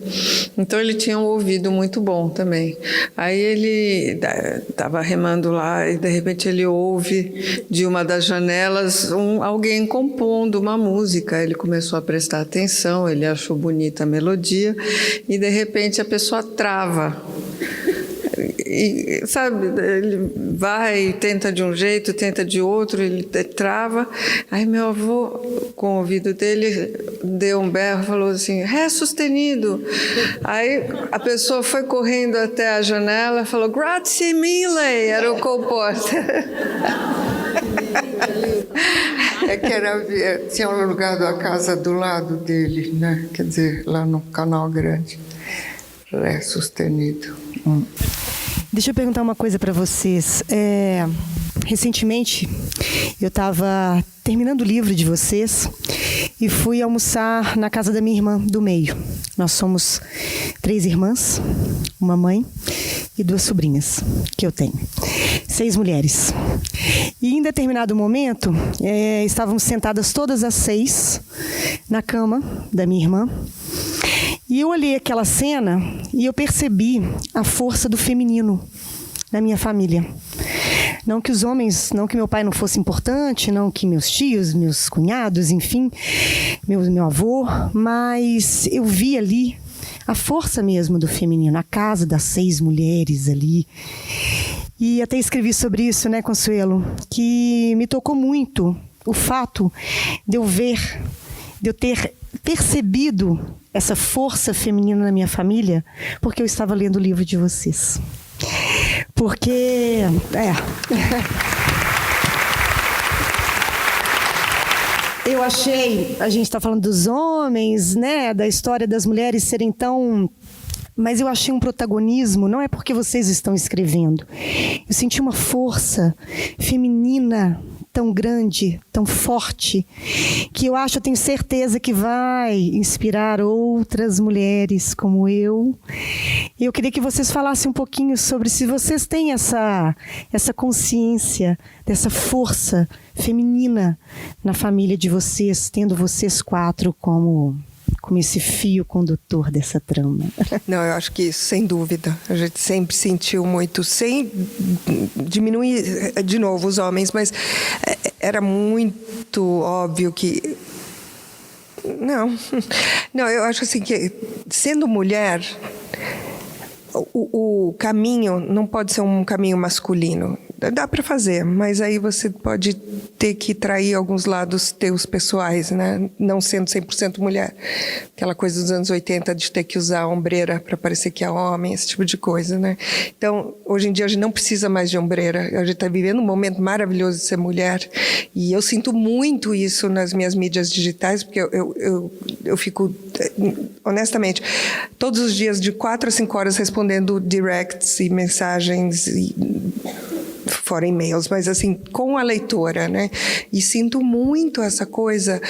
Então ele tinha um ouvido muito bom também. Aí ele estava remando lá e de repente ele ouve de uma das janelas alguém compondo uma música. Ele começou a prestar atenção, ele achou bonita a melodia e de repente a pessoa trava. E, sabe, ele vai, tenta de um jeito, tenta de outro, ele trava. Aí meu avô, com o ouvido dele, deu um berro e falou assim, Ré sustenido. Aí a pessoa foi correndo até a janela e falou, Grazie mille, era o comporta. Tinha alugado a casa do lado dele, né? Quer dizer, lá no Canal Grande. Ré sustenido. Deixa eu perguntar uma coisa para vocês. Recentemente, eu estava terminando o livro de vocês e fui almoçar na casa da minha irmã do meio. Nós somos 3 irmãs, uma mãe e 2 sobrinhas que eu tenho. 6 mulheres. E em determinado momento, estávamos sentadas todas as 6 na cama da minha irmã. E eu olhei aquela cena e eu percebi a força do feminino na minha família. Não que os homens, não que meu pai não fosse importante, não que meus tios, meus cunhados, enfim, meu avô, mas eu vi ali a força mesmo do feminino, a casa das 6 mulheres ali. E até escrevi sobre isso, né, Consuelo, que me tocou muito o fato de eu ter percebido essa força feminina na minha família, porque eu estava lendo o livro de vocês. Porque... Eu achei... A gente está falando dos homens, né? Da história das mulheres serem tão... Mas eu achei um protagonismo, não é porque vocês estão escrevendo. Eu senti uma força feminina tão grande, tão forte, que eu tenho certeza que vai inspirar outras mulheres como eu. E eu queria que vocês falassem um pouquinho sobre se vocês têm essa consciência dessa força feminina na família de vocês, tendo vocês 4 como esse fio condutor dessa trama. Não, eu acho que isso, sem dúvida. A gente sempre sentiu muito, sem diminuir, de novo, os homens, mas era muito óbvio que... Não, eu acho assim que, sendo mulher, o caminho não pode ser um caminho masculino. Dá para fazer, mas aí você pode ter que trair alguns lados teus pessoais, né? Não sendo 100% mulher. Aquela coisa dos anos 80 de ter que usar ombreira para parecer que é homem, esse tipo de coisa, né? Então, hoje em dia a gente não precisa mais de ombreira. A gente está vivendo um momento maravilhoso de ser mulher e eu sinto muito isso nas minhas mídias digitais, porque eu fico, honestamente, todos os dias de 4 a 5 horas respondendo directs e mensagens fora e-mails, mas assim, com a leitora, né? E sinto muito essa coisa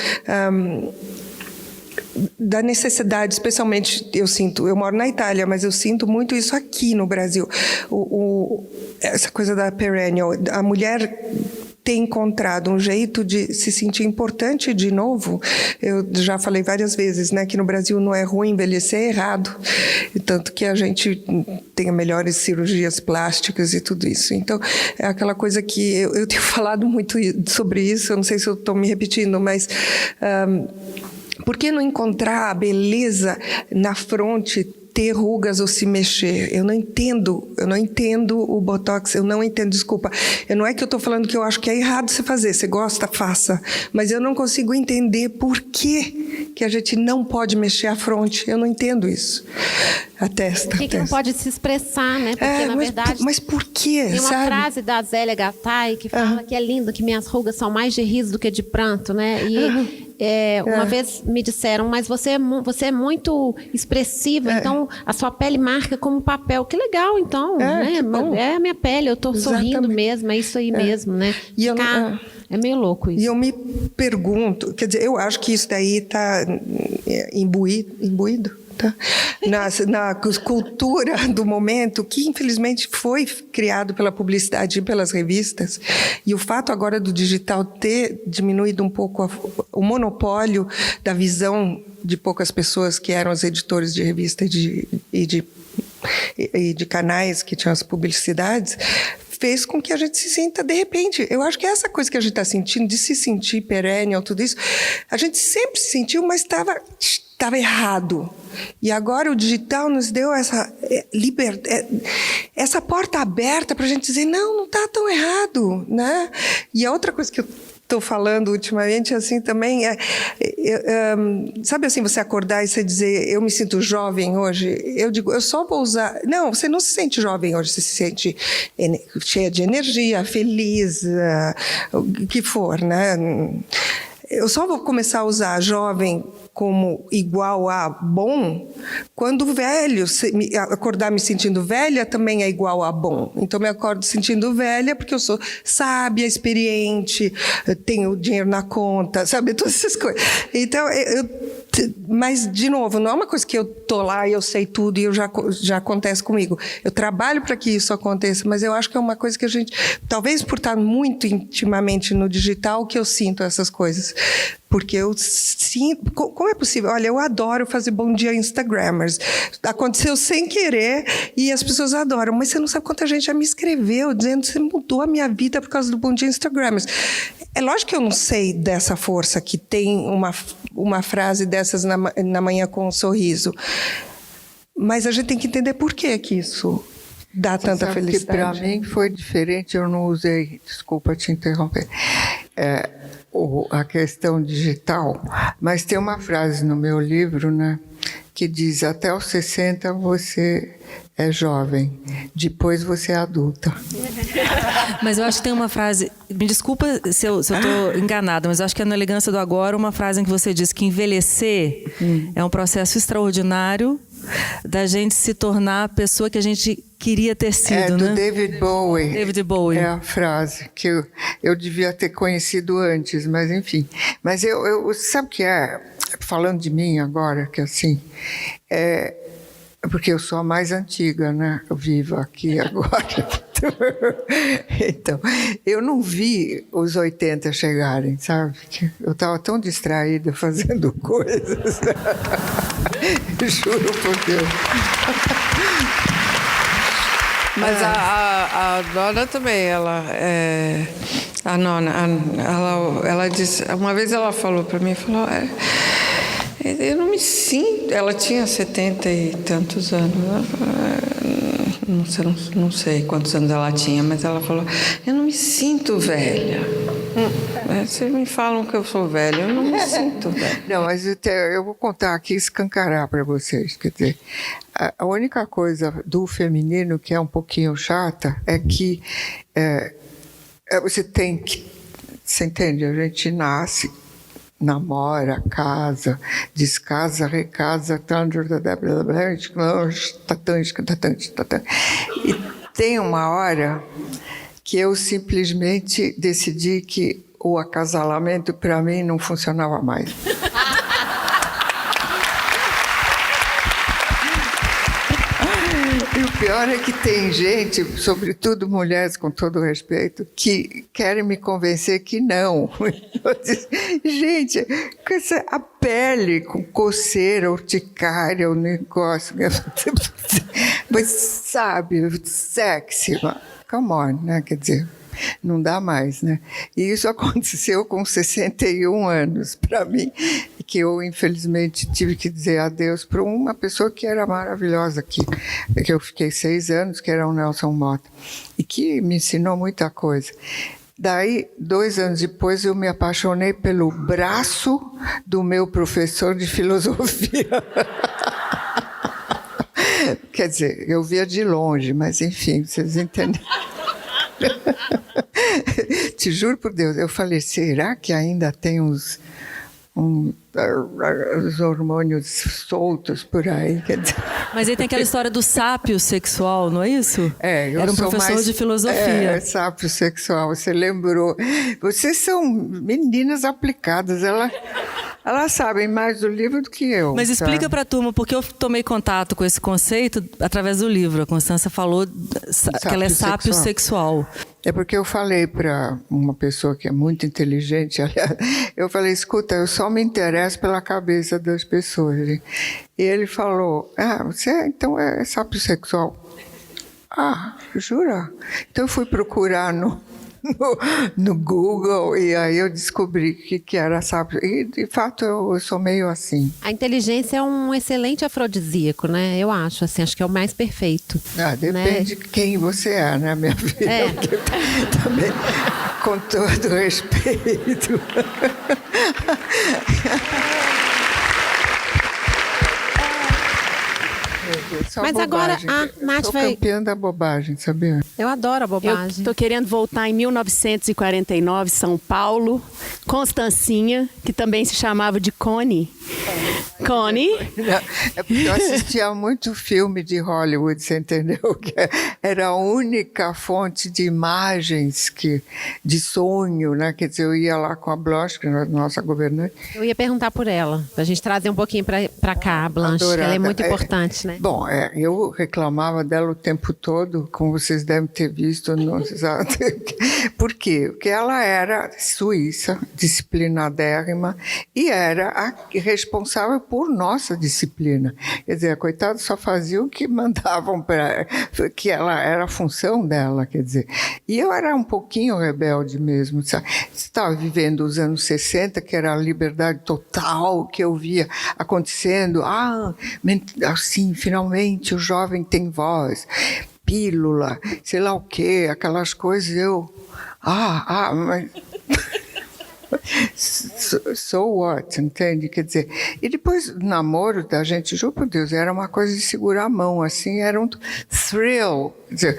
da necessidade, especialmente eu moro na Itália, mas eu sinto muito isso aqui no Brasil. Essa coisa da perennial, a mulher ter encontrado um jeito de se sentir importante de novo. Eu já falei várias vezes, né, que no Brasil não é ruim envelhecer, é errado. E tanto que a gente tem melhores cirurgias plásticas e tudo isso. Então, é aquela coisa que eu tenho falado muito sobre isso, eu não sei se eu estou me repetindo, mas... por que não encontrar a beleza na fronte, ter rugas ou se mexer? Eu não entendo o Botox, eu não entendo, desculpa. Não é que eu estou falando que eu acho que é errado você fazer, você gosta, faça. Mas eu não consigo entender por que a gente não pode mexer a fronte. Eu não entendo isso. A testa. Por que não pode se expressar, né? Porque, na verdade... Mas por quê, tem uma frase da Zélia Gattai que fala que é lindo, que minhas rugas são mais de riso do que de pranto, né? E... uma vez me disseram, mas você é muito expressiva, então a sua pele marca como papel. Que legal, então, né? É a minha pele, eu estou sorrindo mesmo, é isso aí mesmo, né? É meio louco isso. E eu me pergunto, quer dizer, eu acho que isso daí está imbuído tá? na cultura do momento, que infelizmente foi criado pela publicidade e pelas revistas, e o fato agora do digital ter diminuído um pouco o monopólio da visão de poucas pessoas que eram os editores de revista e de canais que tinham as publicidades, fez com que a gente se sinta, de repente, eu acho que essa coisa que a gente está sentindo, de se sentir perennial, tudo isso, a gente sempre se sentiu, mas estava errado. E agora o digital nos deu essa liberdade, essa porta aberta para a gente dizer, não está tão errado, né? E a outra coisa que eu estou falando ultimamente, assim, também sabe assim, você acordar e você dizer, eu me sinto jovem hoje, eu digo, eu só vou usar... Não, você não se sente jovem hoje, você se sente cheia de energia, feliz, o que for, né? Eu só vou começar a usar jovem como igual a bom, quando velho, acordar me sentindo velha também é igual a bom. Então, eu me acordo sentindo velha porque eu sou sábia, experiente, tenho dinheiro na conta, sabe? Todas essas coisas. Então, mas, de novo, não é uma coisa que eu estou lá e eu sei tudo e já acontece comigo. Eu trabalho para que isso aconteça, mas eu acho que é uma coisa que a gente, talvez por estar muito intimamente no digital, que eu sinto essas coisas. Porque eu sinto... Como é possível? Olha, eu adoro fazer Bom Dia Instagrammers. Aconteceu sem querer e as pessoas adoram. Mas você não sabe quanta gente já me escreveu dizendo que você mudou a minha vida por causa do Bom Dia Instagrammers. É lógico que eu não sei dessa força que tem uma frase dessas na manhã com um sorriso. Mas a gente tem que entender por que isso dá tanta felicidade. Para mim foi diferente, eu não usei... Desculpa te interromper. A questão digital, mas tem uma frase no meu livro, né, que diz, até os 60 você é jovem, depois você é adulta. Mas eu acho que tem uma frase, me desculpa se eu estou enganada, mas eu acho que é no Elegância do Agora uma frase em que você diz que envelhecer é um processo extraordinário da gente se tornar a pessoa que a gente queria ter sido, do né? David Bowie. David Bowie. É a frase que eu devia ter conhecido antes, mas enfim. Mas eu sabe o que é? Falando de mim agora, que assim, porque eu sou a mais antiga, né? Viva aqui agora. Então, eu não vi os 80 chegarem, sabe? Eu estava tão distraída fazendo coisas. Juro por Deus. Mas a Nona também, a Nona, ela disse, uma vez ela falou para mim, eu não me sinto, ela tinha 70 e tantos anos, não sei quantos anos ela tinha, mas ela falou, eu não me sinto velha. Vocês me falam que eu sou velha, eu não me sinto velha. Não, mas eu vou contar aqui, escancarar para vocês. Quer dizer, a única coisa do feminino que é um pouquinho chata é que você tem que... Você entende? A gente nasce, namora, casa, descasa, recasa, e tem uma hora que eu simplesmente decidi que o acasalamento para mim não funcionava mais. E o pior é que tem gente, sobretudo mulheres, com todo respeito, que querem me convencer que não. Eu disse, gente, a pele com coceira, urticária, o negócio... Mas sabe, sexy, come on, né? Quer dizer, não dá mais, né? E isso aconteceu com 61 anos para mim, que eu, infelizmente, tive que dizer adeus para uma pessoa que era maravilhosa aqui, que eu fiquei 6 anos, que era o Nelson Mota, e que me ensinou muita coisa. Daí, 2 anos depois, eu me apaixonei pelo braço do meu professor de filosofia. Quer dizer, eu via de longe, mas enfim, vocês entendem. Te juro por Deus, eu falei, será que ainda tem os hormônios soltos por aí? Quer dizer... Mas aí tem aquela história do sápio sexual, não é isso? Era um professor de filosofia. Sápio sexual, você lembrou. Vocês são meninas aplicadas, elas sabem mais do livro do que eu. Mas explica para a turma, porque eu tomei contato com esse conceito através do livro. A Constância falou que ela é sápio sexual. É porque eu falei para uma pessoa que é muito inteligente, aliás, eu falei, escuta, eu só me interesso pela cabeça das pessoas. E ele falou, você então é sápio sexual? Ah, jura? Então eu fui procurar no Google e aí eu descobri que era sábio. E, de fato, eu sou meio assim. A inteligência é um excelente afrodisíaco, né? Eu acho, assim, acho que é o mais perfeito. Depende de quem você é, né, minha filha? Também, com todo respeito. Mas bobagem. Agora a Nath sou vai... campeã da bobagem, sabia? Eu adoro a bobagem. Eu estou querendo voltar em 1949, São Paulo. Constancinha, que também se chamava de Connie. Connie. É porque eu assistia muito filme de Hollywood, você entendeu? Que era a única fonte de imagens, de sonho, né? Quer dizer, eu ia lá com a Blanche, que é a nossa governante. Eu ia perguntar por ela, para a gente trazer um pouquinho para cá, a Blanche, que ela é muito importante, né? Bom, eu reclamava dela o tempo todo, como vocês devem ter visto. Por quê? Porque ela era suíça, disciplinadérrima, e era a responsável por nossa disciplina. Quer dizer, a coitada só fazia o que mandavam para ela, que ela era a função dela, quer dizer. E eu era um pouquinho rebelde mesmo. Você estava vivendo os anos 60, que era a liberdade total, que eu via acontecendo. Assim, finalmente o jovem tem voz. Pílula, sei lá o quê, aquelas coisas, mas... So what, entende? Quer dizer, e depois o namoro da gente, juro por Deus, era uma coisa de segurar a mão, assim, era um thrill. Quer dizer,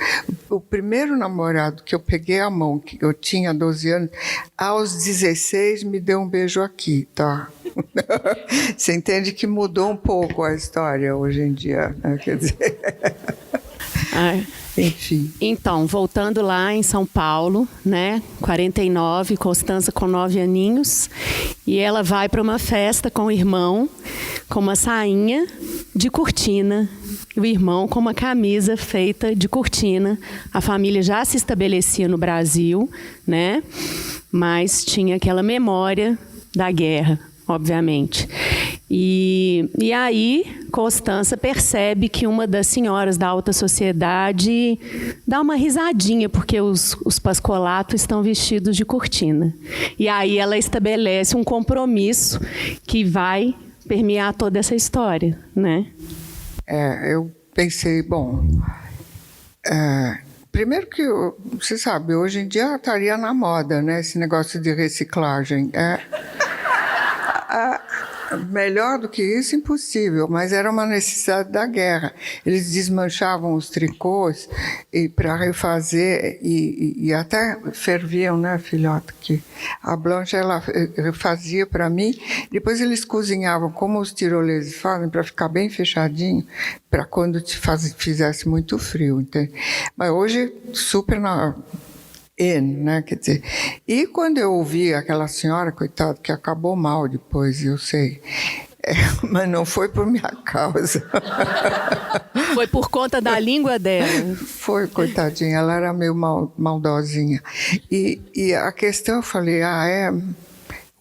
o primeiro namorado que eu peguei a mão, que eu tinha 12 anos, aos 16 me deu um beijo aqui, tá? Você entende que mudou um pouco a história hoje em dia, né? Quer dizer... Enfim. Então, voltando lá em São Paulo, né, 49, Constância com 9 aninhos, e ela vai para uma festa com o irmão, com uma sainha de cortina, e o irmão com uma camisa feita de cortina. A família já se estabelecia no Brasil, né, mas tinha aquela memória da guerra, obviamente. E aí, Constância percebe que uma das senhoras da alta sociedade dá uma risadinha, porque os pascolatos estão vestidos de cortina. E aí ela estabelece um compromisso que vai permear toda essa história, né? Eu pensei, primeiro que, você sabe, hoje em dia estaria na moda, né, esse negócio de reciclagem. Melhor do que isso, impossível, mas era uma necessidade da guerra. Eles desmanchavam os tricôs para refazer e até ferviam, né, filhota? Que a Blanche, ela fazia para mim, depois eles cozinhavam como os tiroleses fazem, para ficar bem fechadinho, para quando fizesse muito frio, entende? Mas hoje, super né? Quer dizer, e quando eu ouvi aquela senhora, coitada, que acabou mal depois, eu sei, mas não foi por minha causa. Foi por conta da língua dela. Foi, coitadinha, ela era meio maldosinha. E a questão, eu falei,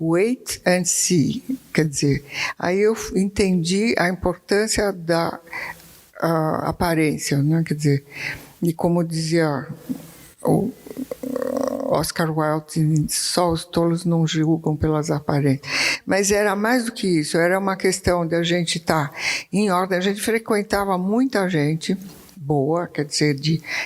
wait and see, quer dizer, aí eu entendi a importância da aparência, né? Quer dizer, e como dizia o Oscar Wilde, só os tolos não julgam pelas aparências. Mas era mais do que isso, era uma questão de a gente estar em ordem. A gente frequentava muita gente boa, quer dizer,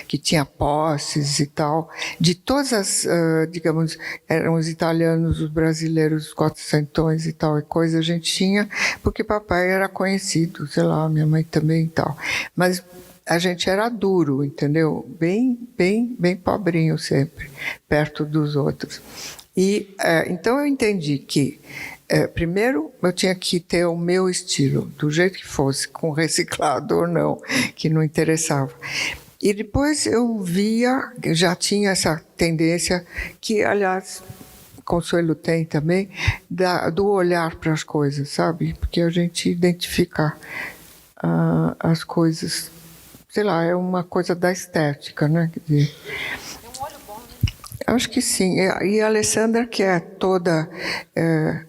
que tinha posses e tal, de todas as, digamos, eram os italianos, os brasileiros, os quatrocentões e tal, e coisa a gente tinha, porque papai era conhecido, sei lá, minha mãe também e tal. Mas a gente era duro, entendeu? Bem pobrinho sempre, perto dos outros. E então eu entendi que primeiro, eu tinha que ter o meu estilo, do jeito que fosse, com reciclado ou não, que não interessava. E depois eu via, eu já tinha essa tendência, que, aliás, Consuelo tem também, do olhar para as coisas, sabe? Porque a gente identifica as coisas, sei lá, é uma coisa da estética, né? Quer dizer, acho que sim. E a Alessandra, que é toda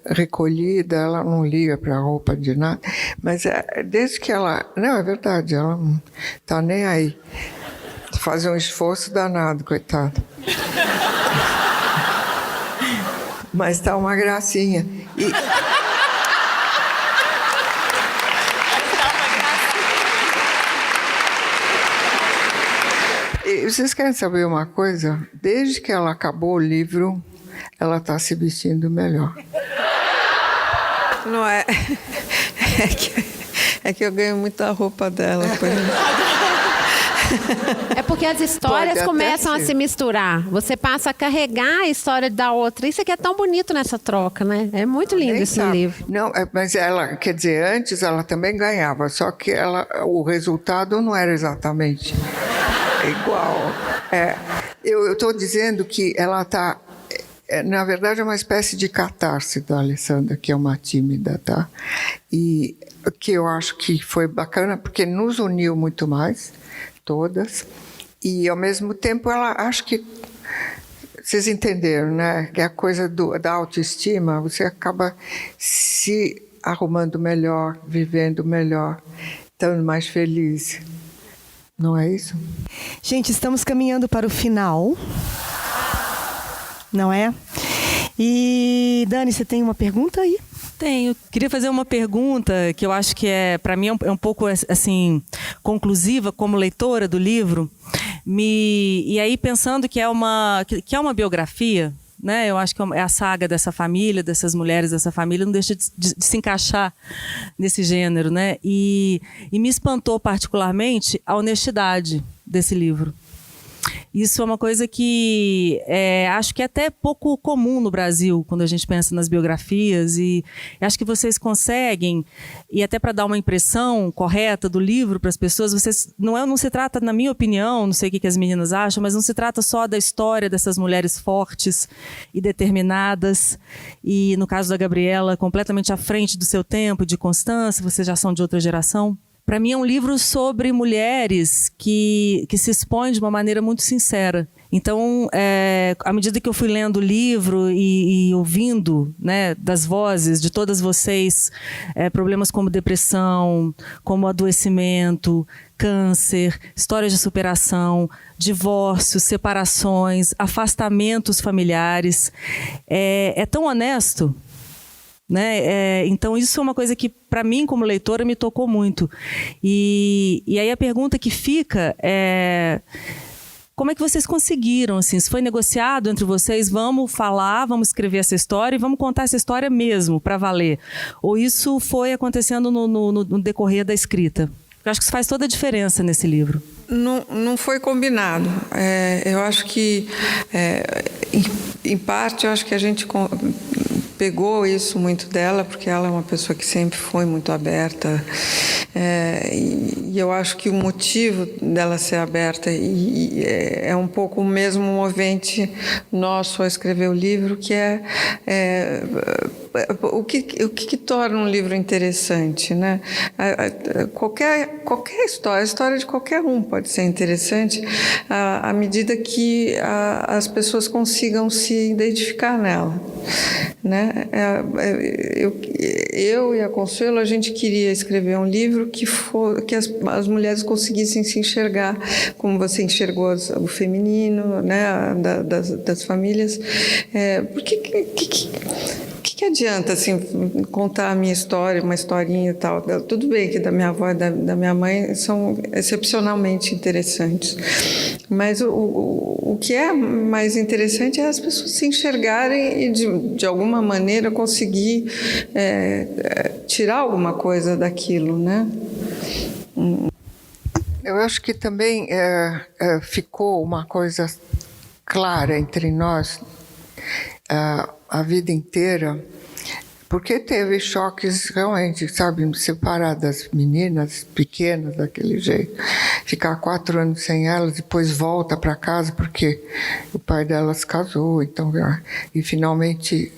recolhida, ela não liga para a roupa de nada, mas desde que ela... Não, é verdade, ela não está nem aí. Faz um esforço danado, coitada. Mas está uma gracinha. E vocês querem saber uma coisa? Desde que ela acabou o livro, ela está se vestindo melhor. Não é? É que eu ganho muita roupa dela. É porque as histórias começam a se misturar. Você passa a carregar a história da outra. Isso aqui é tão bonito nessa troca, né? É muito lindo esse livro. Não, mas ela, quer dizer, antes ela também ganhava, só que o resultado não era exatamente igual. Eu estou dizendo que ela está... na verdade, é uma espécie de catarse da Alessandra, que é uma tímida, tá? E que eu acho que foi bacana, porque nos uniu muito mais, todas, e ao mesmo tempo ela, acho que vocês entenderam, né, que a coisa da autoestima, você acaba se arrumando melhor, vivendo melhor, estando mais feliz, não é isso? Gente, estamos caminhando para o final, não é? E Dani, você tem uma pergunta aí? Tenho. Queria fazer uma pergunta que eu acho que para mim é um pouco assim conclusiva como leitora do livro. E aí pensando que é uma biografia, né? Eu acho que é a saga dessa família, dessas mulheres dessa família, não deixa de se encaixar nesse gênero, né? E me espantou particularmente a honestidade desse livro. Isso é uma coisa que acho que é até pouco comum no Brasil, quando a gente pensa nas biografias, e acho que vocês conseguem, e até para dar uma impressão correta do livro para as pessoas, não se trata, na minha opinião, não sei o que as meninas acham, mas não se trata só da história dessas mulheres fortes e determinadas, e no caso da Gabriela, completamente à frente do seu tempo, de Constância, vocês já são de outra geração. Para mim é um livro sobre mulheres que se expõem de uma maneira muito sincera. Então, à medida que eu fui lendo o livro e ouvindo, né, das vozes de todas vocês, problemas como depressão, como adoecimento, câncer, histórias de superação, divórcios, separações, afastamentos familiares, é tão honesto. Né? Então isso é uma coisa que para mim como leitora me tocou muito e aí a pergunta que fica é como é que vocês conseguiram, assim, se foi negociado entre vocês, vamos falar, vamos escrever essa história e vamos contar essa história mesmo para valer, ou isso foi acontecendo no decorrer da escrita? Eu acho que isso faz toda a diferença nesse livro. Não foi combinado. Eu acho que em parte eu acho que a gente pegou isso muito dela, porque ela é uma pessoa que sempre foi muito aberta, e eu acho que o motivo dela ser aberta é um pouco o mesmo movente nosso a escrever o livro, que o que torna um livro interessante, né? Qualquer história, a história de qualquer um pode ser interessante à medida que as pessoas consigam se identificar nela, né? Eu e a Consuelo, a gente queria escrever um livro que as mulheres conseguissem se enxergar como você enxergou o feminino, né? Das famílias, porque que adianta assim contar a minha história, uma historinha e tal? Tudo bem que da minha avó e da minha mãe são excepcionalmente interessantes, mas o que é mais interessante é as pessoas se enxergarem e de alguma maneira conseguir tirar alguma coisa daquilo, né? Eu acho que também ficou uma coisa clara entre nós a vida inteira, Porque teve choques realmente, sabe, separar das meninas pequenas daquele jeito, ficar 4 anos sem elas, depois volta para casa porque o pai delas casou, então, e finalmente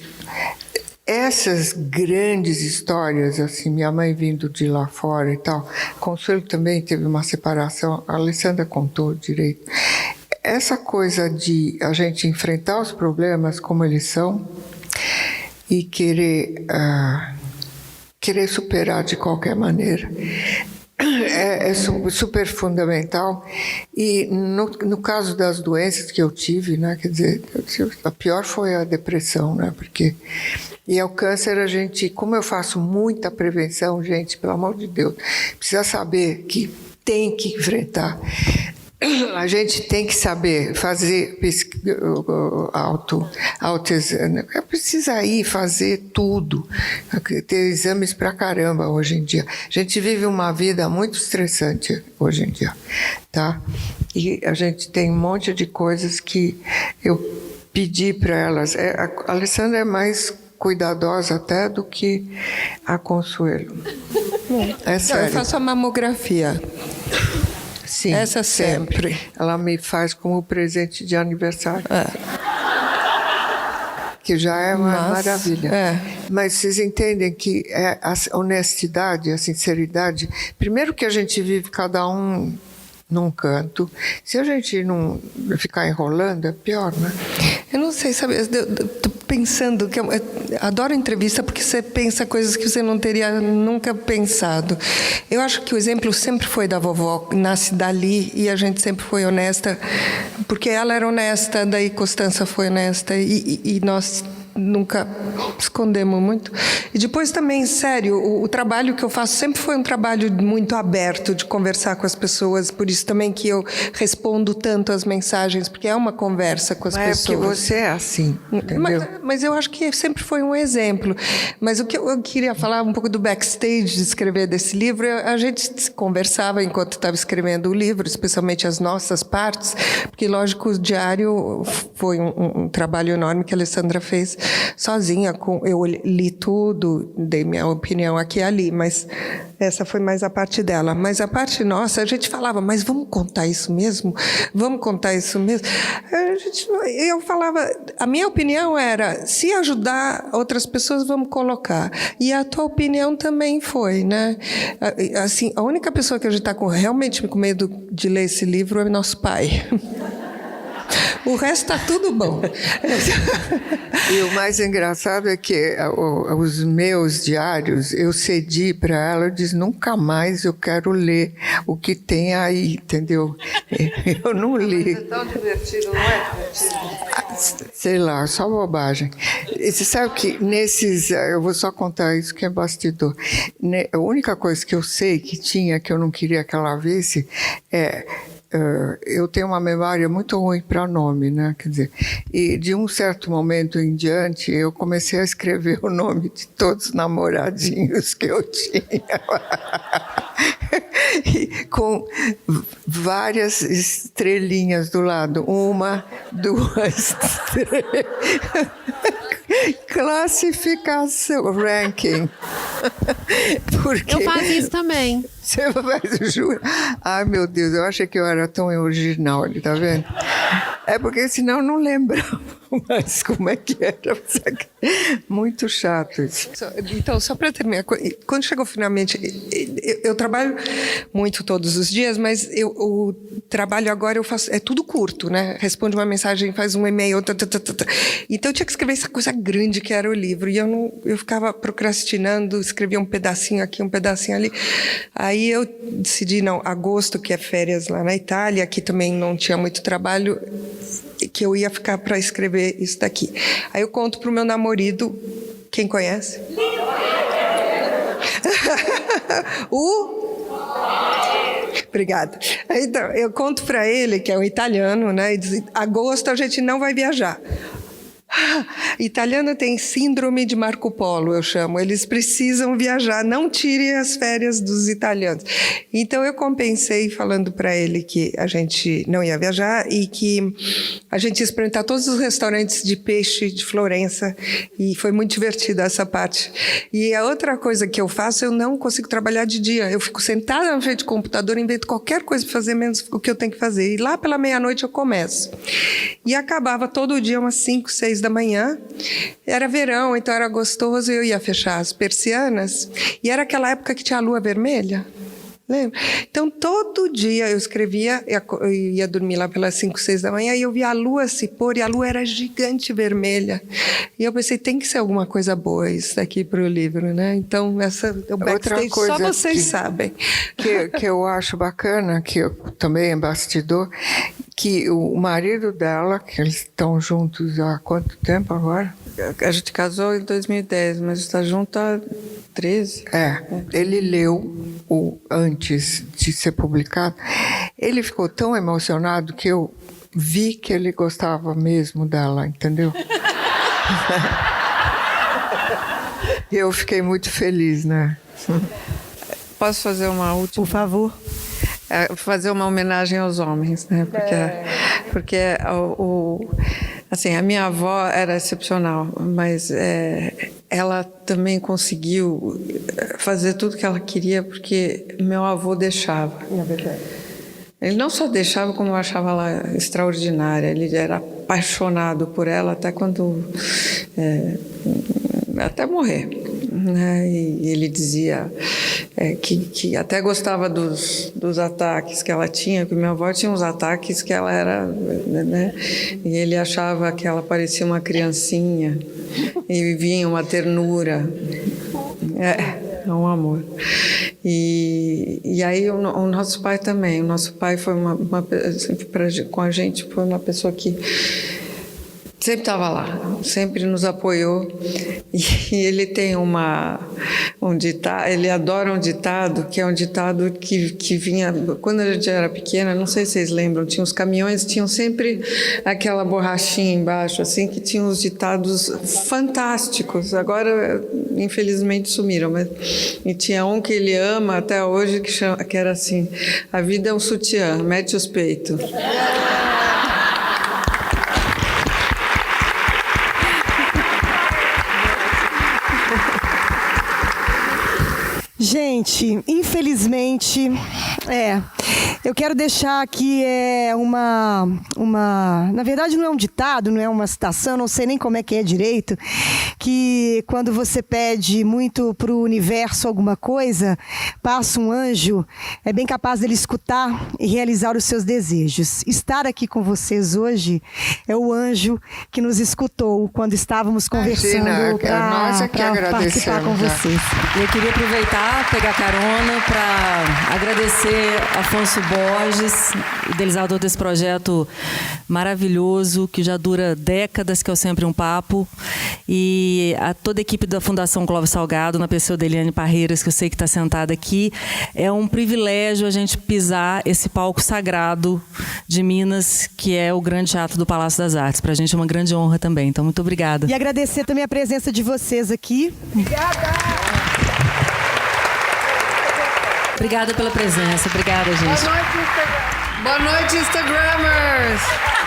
essas grandes histórias, assim, minha mãe vindo de lá fora e tal, Consuelo também teve uma separação, a Alessandra contou direito. Essa coisa de a gente enfrentar os problemas como eles são e querer superar de qualquer maneira é super fundamental. E no caso das doenças que eu tive, né, quer dizer, a pior foi a depressão, né, e ao câncer a gente, como eu faço muita prevenção, gente, pelo amor de Deus, precisa saber que tem que enfrentar. A gente tem que saber fazer autoexame, precisa ir fazer tudo, ter exames pra caramba hoje em dia. A gente vive uma vida muito estressante hoje em dia, tá? E a gente tem um monte de coisas que eu pedi para elas. A Alessandra é mais cuidadosa até do que a Consuelo. É sério. Eu faço a mamografia. Sim, essa sempre. Ela me faz como presente de aniversário. Que já é uma maravilha. Mas vocês entendem que a honestidade, a sinceridade, primeiro que a gente vive cada um num canto, se a gente não ficar enrolando, é pior, né? Eu não sei, sabe, eu tô pensando que eu adoro entrevista porque você pensa coisas que você não teria nunca pensado. Eu acho que o exemplo sempre foi da vovó, nasce dali, e a gente sempre foi honesta, porque ela era honesta, daí Constança foi honesta, e nós nunca escondemos muito. E depois também, sério, o trabalho que eu faço sempre foi um trabalho muito aberto, de conversar com as pessoas, por isso também que eu respondo tanto as mensagens, porque é uma conversa com as pessoas. É porque você é assim, entendeu? Mas eu acho que sempre foi um exemplo. Mas o que eu queria falar um pouco do backstage de escrever desse livro, a gente conversava enquanto estava escrevendo o livro, especialmente as nossas partes, porque, lógico, o diário foi um trabalho enorme que a Alessandra fez sozinha. Eu li tudo, dei minha opinião aqui e ali, mas essa foi mais a parte dela. Mas a parte nossa, a gente falava, mas vamos contar isso mesmo? Vamos contar isso mesmo? Eu falava, a minha opinião era, se ajudar outras pessoas, vamos colocar. E a tua opinião também foi, né? Assim, a única pessoa que a gente está realmente com medo de ler esse livro é nosso pai. O resto está tudo bom. E o mais engraçado é que os meus diários, eu cedi para ela, eu disse, nunca mais eu quero ler o que tem aí, entendeu? Eu não li. É tão divertido, não é divertido? Sei lá, só bobagem. E você sabe que nesses... Eu vou só contar isso que é bastidor. A única coisa que eu sei que tinha, que eu não queria que ela visse, eu tenho uma memória muito ruim para nome, né? Quer dizer, e de um certo momento em diante, eu comecei a escrever o nome de todos os namoradinhos que eu tinha. E com várias estrelinhas do lado. 1, 2, 3. Classificação, ranking. Porque eu faço isso também. Você faz, jura? Ai, meu Deus, eu achei que eu era tão original ali, tá vendo? É porque senão eu não lembrava mais como é que era. Muito chato isso. Então, só para terminar, quando chegou finalmente, eu trabalho muito todos os dias, mas o trabalho agora eu faço, é tudo curto, né? Responde uma mensagem, faz um e-mail, então eu tinha que escrever essa coisa grande que era o livro, e eu ficava procrastinando, escrevia um pedacinho aqui, um pedacinho ali. Aí eu decidi, não, agosto, que é férias lá na Itália, aqui também não tinha muito trabalho, que eu ia ficar para escrever isso daqui. Aí eu conto pro meu namorado, quem conhece? Obrigada. Então, eu conto para ele, que é um italiano, né? E diz, agosto a gente não vai viajar. Italiano tem síndrome de Marco Polo, eu chamo. Eles precisam viajar, não tire as férias dos italianos. Então eu compensei falando para ele que a gente não ia viajar e que a gente ia experimentar todos os restaurantes de peixe de Florença, e foi muito divertida essa parte. E a outra coisa que eu faço, eu não consigo trabalhar de dia. Eu fico sentada na frente do computador, invento qualquer coisa para fazer menos o que eu tenho que fazer. E lá pela meia-noite eu começo. E acabava todo dia umas 5, 6 da manhã. Era verão, então era gostoso. Eu ia fechar as persianas. E era aquela época que tinha a lua vermelha. Lembra? Então, todo dia eu escrevia, eu ia dormir lá pelas 5, 6 da manhã, e eu via a lua se pôr, e a lua era gigante vermelha. E eu pensei, tem que ser alguma coisa boa isso daqui para o livro, né? Então, essa é o backstage, outra coisa só vocês sabem. Que eu acho bacana, que eu também é bastidor, que o marido dela, que eles estão juntos há quanto tempo agora? A gente casou em 2010, mas está junto há 13. Ele leu antes de ser publicado. Ele ficou tão emocionado que eu vi que ele gostava mesmo dela, entendeu? E eu fiquei muito feliz, né? Posso fazer uma última? Por favor. Fazer uma homenagem aos homens, né? Porque assim, a minha avó era excepcional, mas ela também conseguiu fazer tudo que ela queria porque meu avô deixava. É verdade. Ele não só deixava, como eu achava ela extraordinária. Ele era apaixonado por ela até até morrer, né? E ele dizia que até gostava dos ataques que ela tinha, porque minha avó tinha uns ataques que ela era, né? E ele achava que ela parecia uma criancinha e vivia em uma ternura. É um amor. E aí o nosso pai também. O nosso pai foi com a gente foi uma pessoa que sempre estava lá, sempre nos apoiou. E ele tem um ditado, ele adora um ditado, que é um ditado que vinha... Quando a gente era pequena, não sei se vocês lembram, tinha os caminhões, tinham sempre aquela borrachinha embaixo, assim, que tinha os ditados fantásticos. Agora, infelizmente, sumiram. E tinha um que ele ama até hoje, que era assim: a vida é um sutiã, mete os peitos. Gente, infelizmente, eu quero deixar aqui na verdade não é um ditado, não é uma citação, não sei nem como é que é direito, que quando você pede muito para o universo alguma coisa, passa um anjo, é bem capaz dele escutar e realizar os seus desejos. Estar aqui com vocês hoje é o anjo que nos escutou quando estávamos conversando para participar com vocês. Eu queria aproveitar, pegar carona para agradecer Afonso Borges, idealizador desse projeto maravilhoso, que já dura décadas, que é o Sempre um Papo, e a toda a equipe da Fundação Clóvis Salgado, na pessoa da Eliane Parreiras, que eu sei que está sentada aqui. É um privilégio a gente pisar esse palco sagrado de Minas, que é o Grande Teatro do Palácio das Artes. Para a gente é uma grande honra também, então muito obrigada. E agradecer também a presença de vocês aqui. Obrigada pela presença. Obrigada, gente. Boa noite, Instagram. Boa noite, Instagrammers.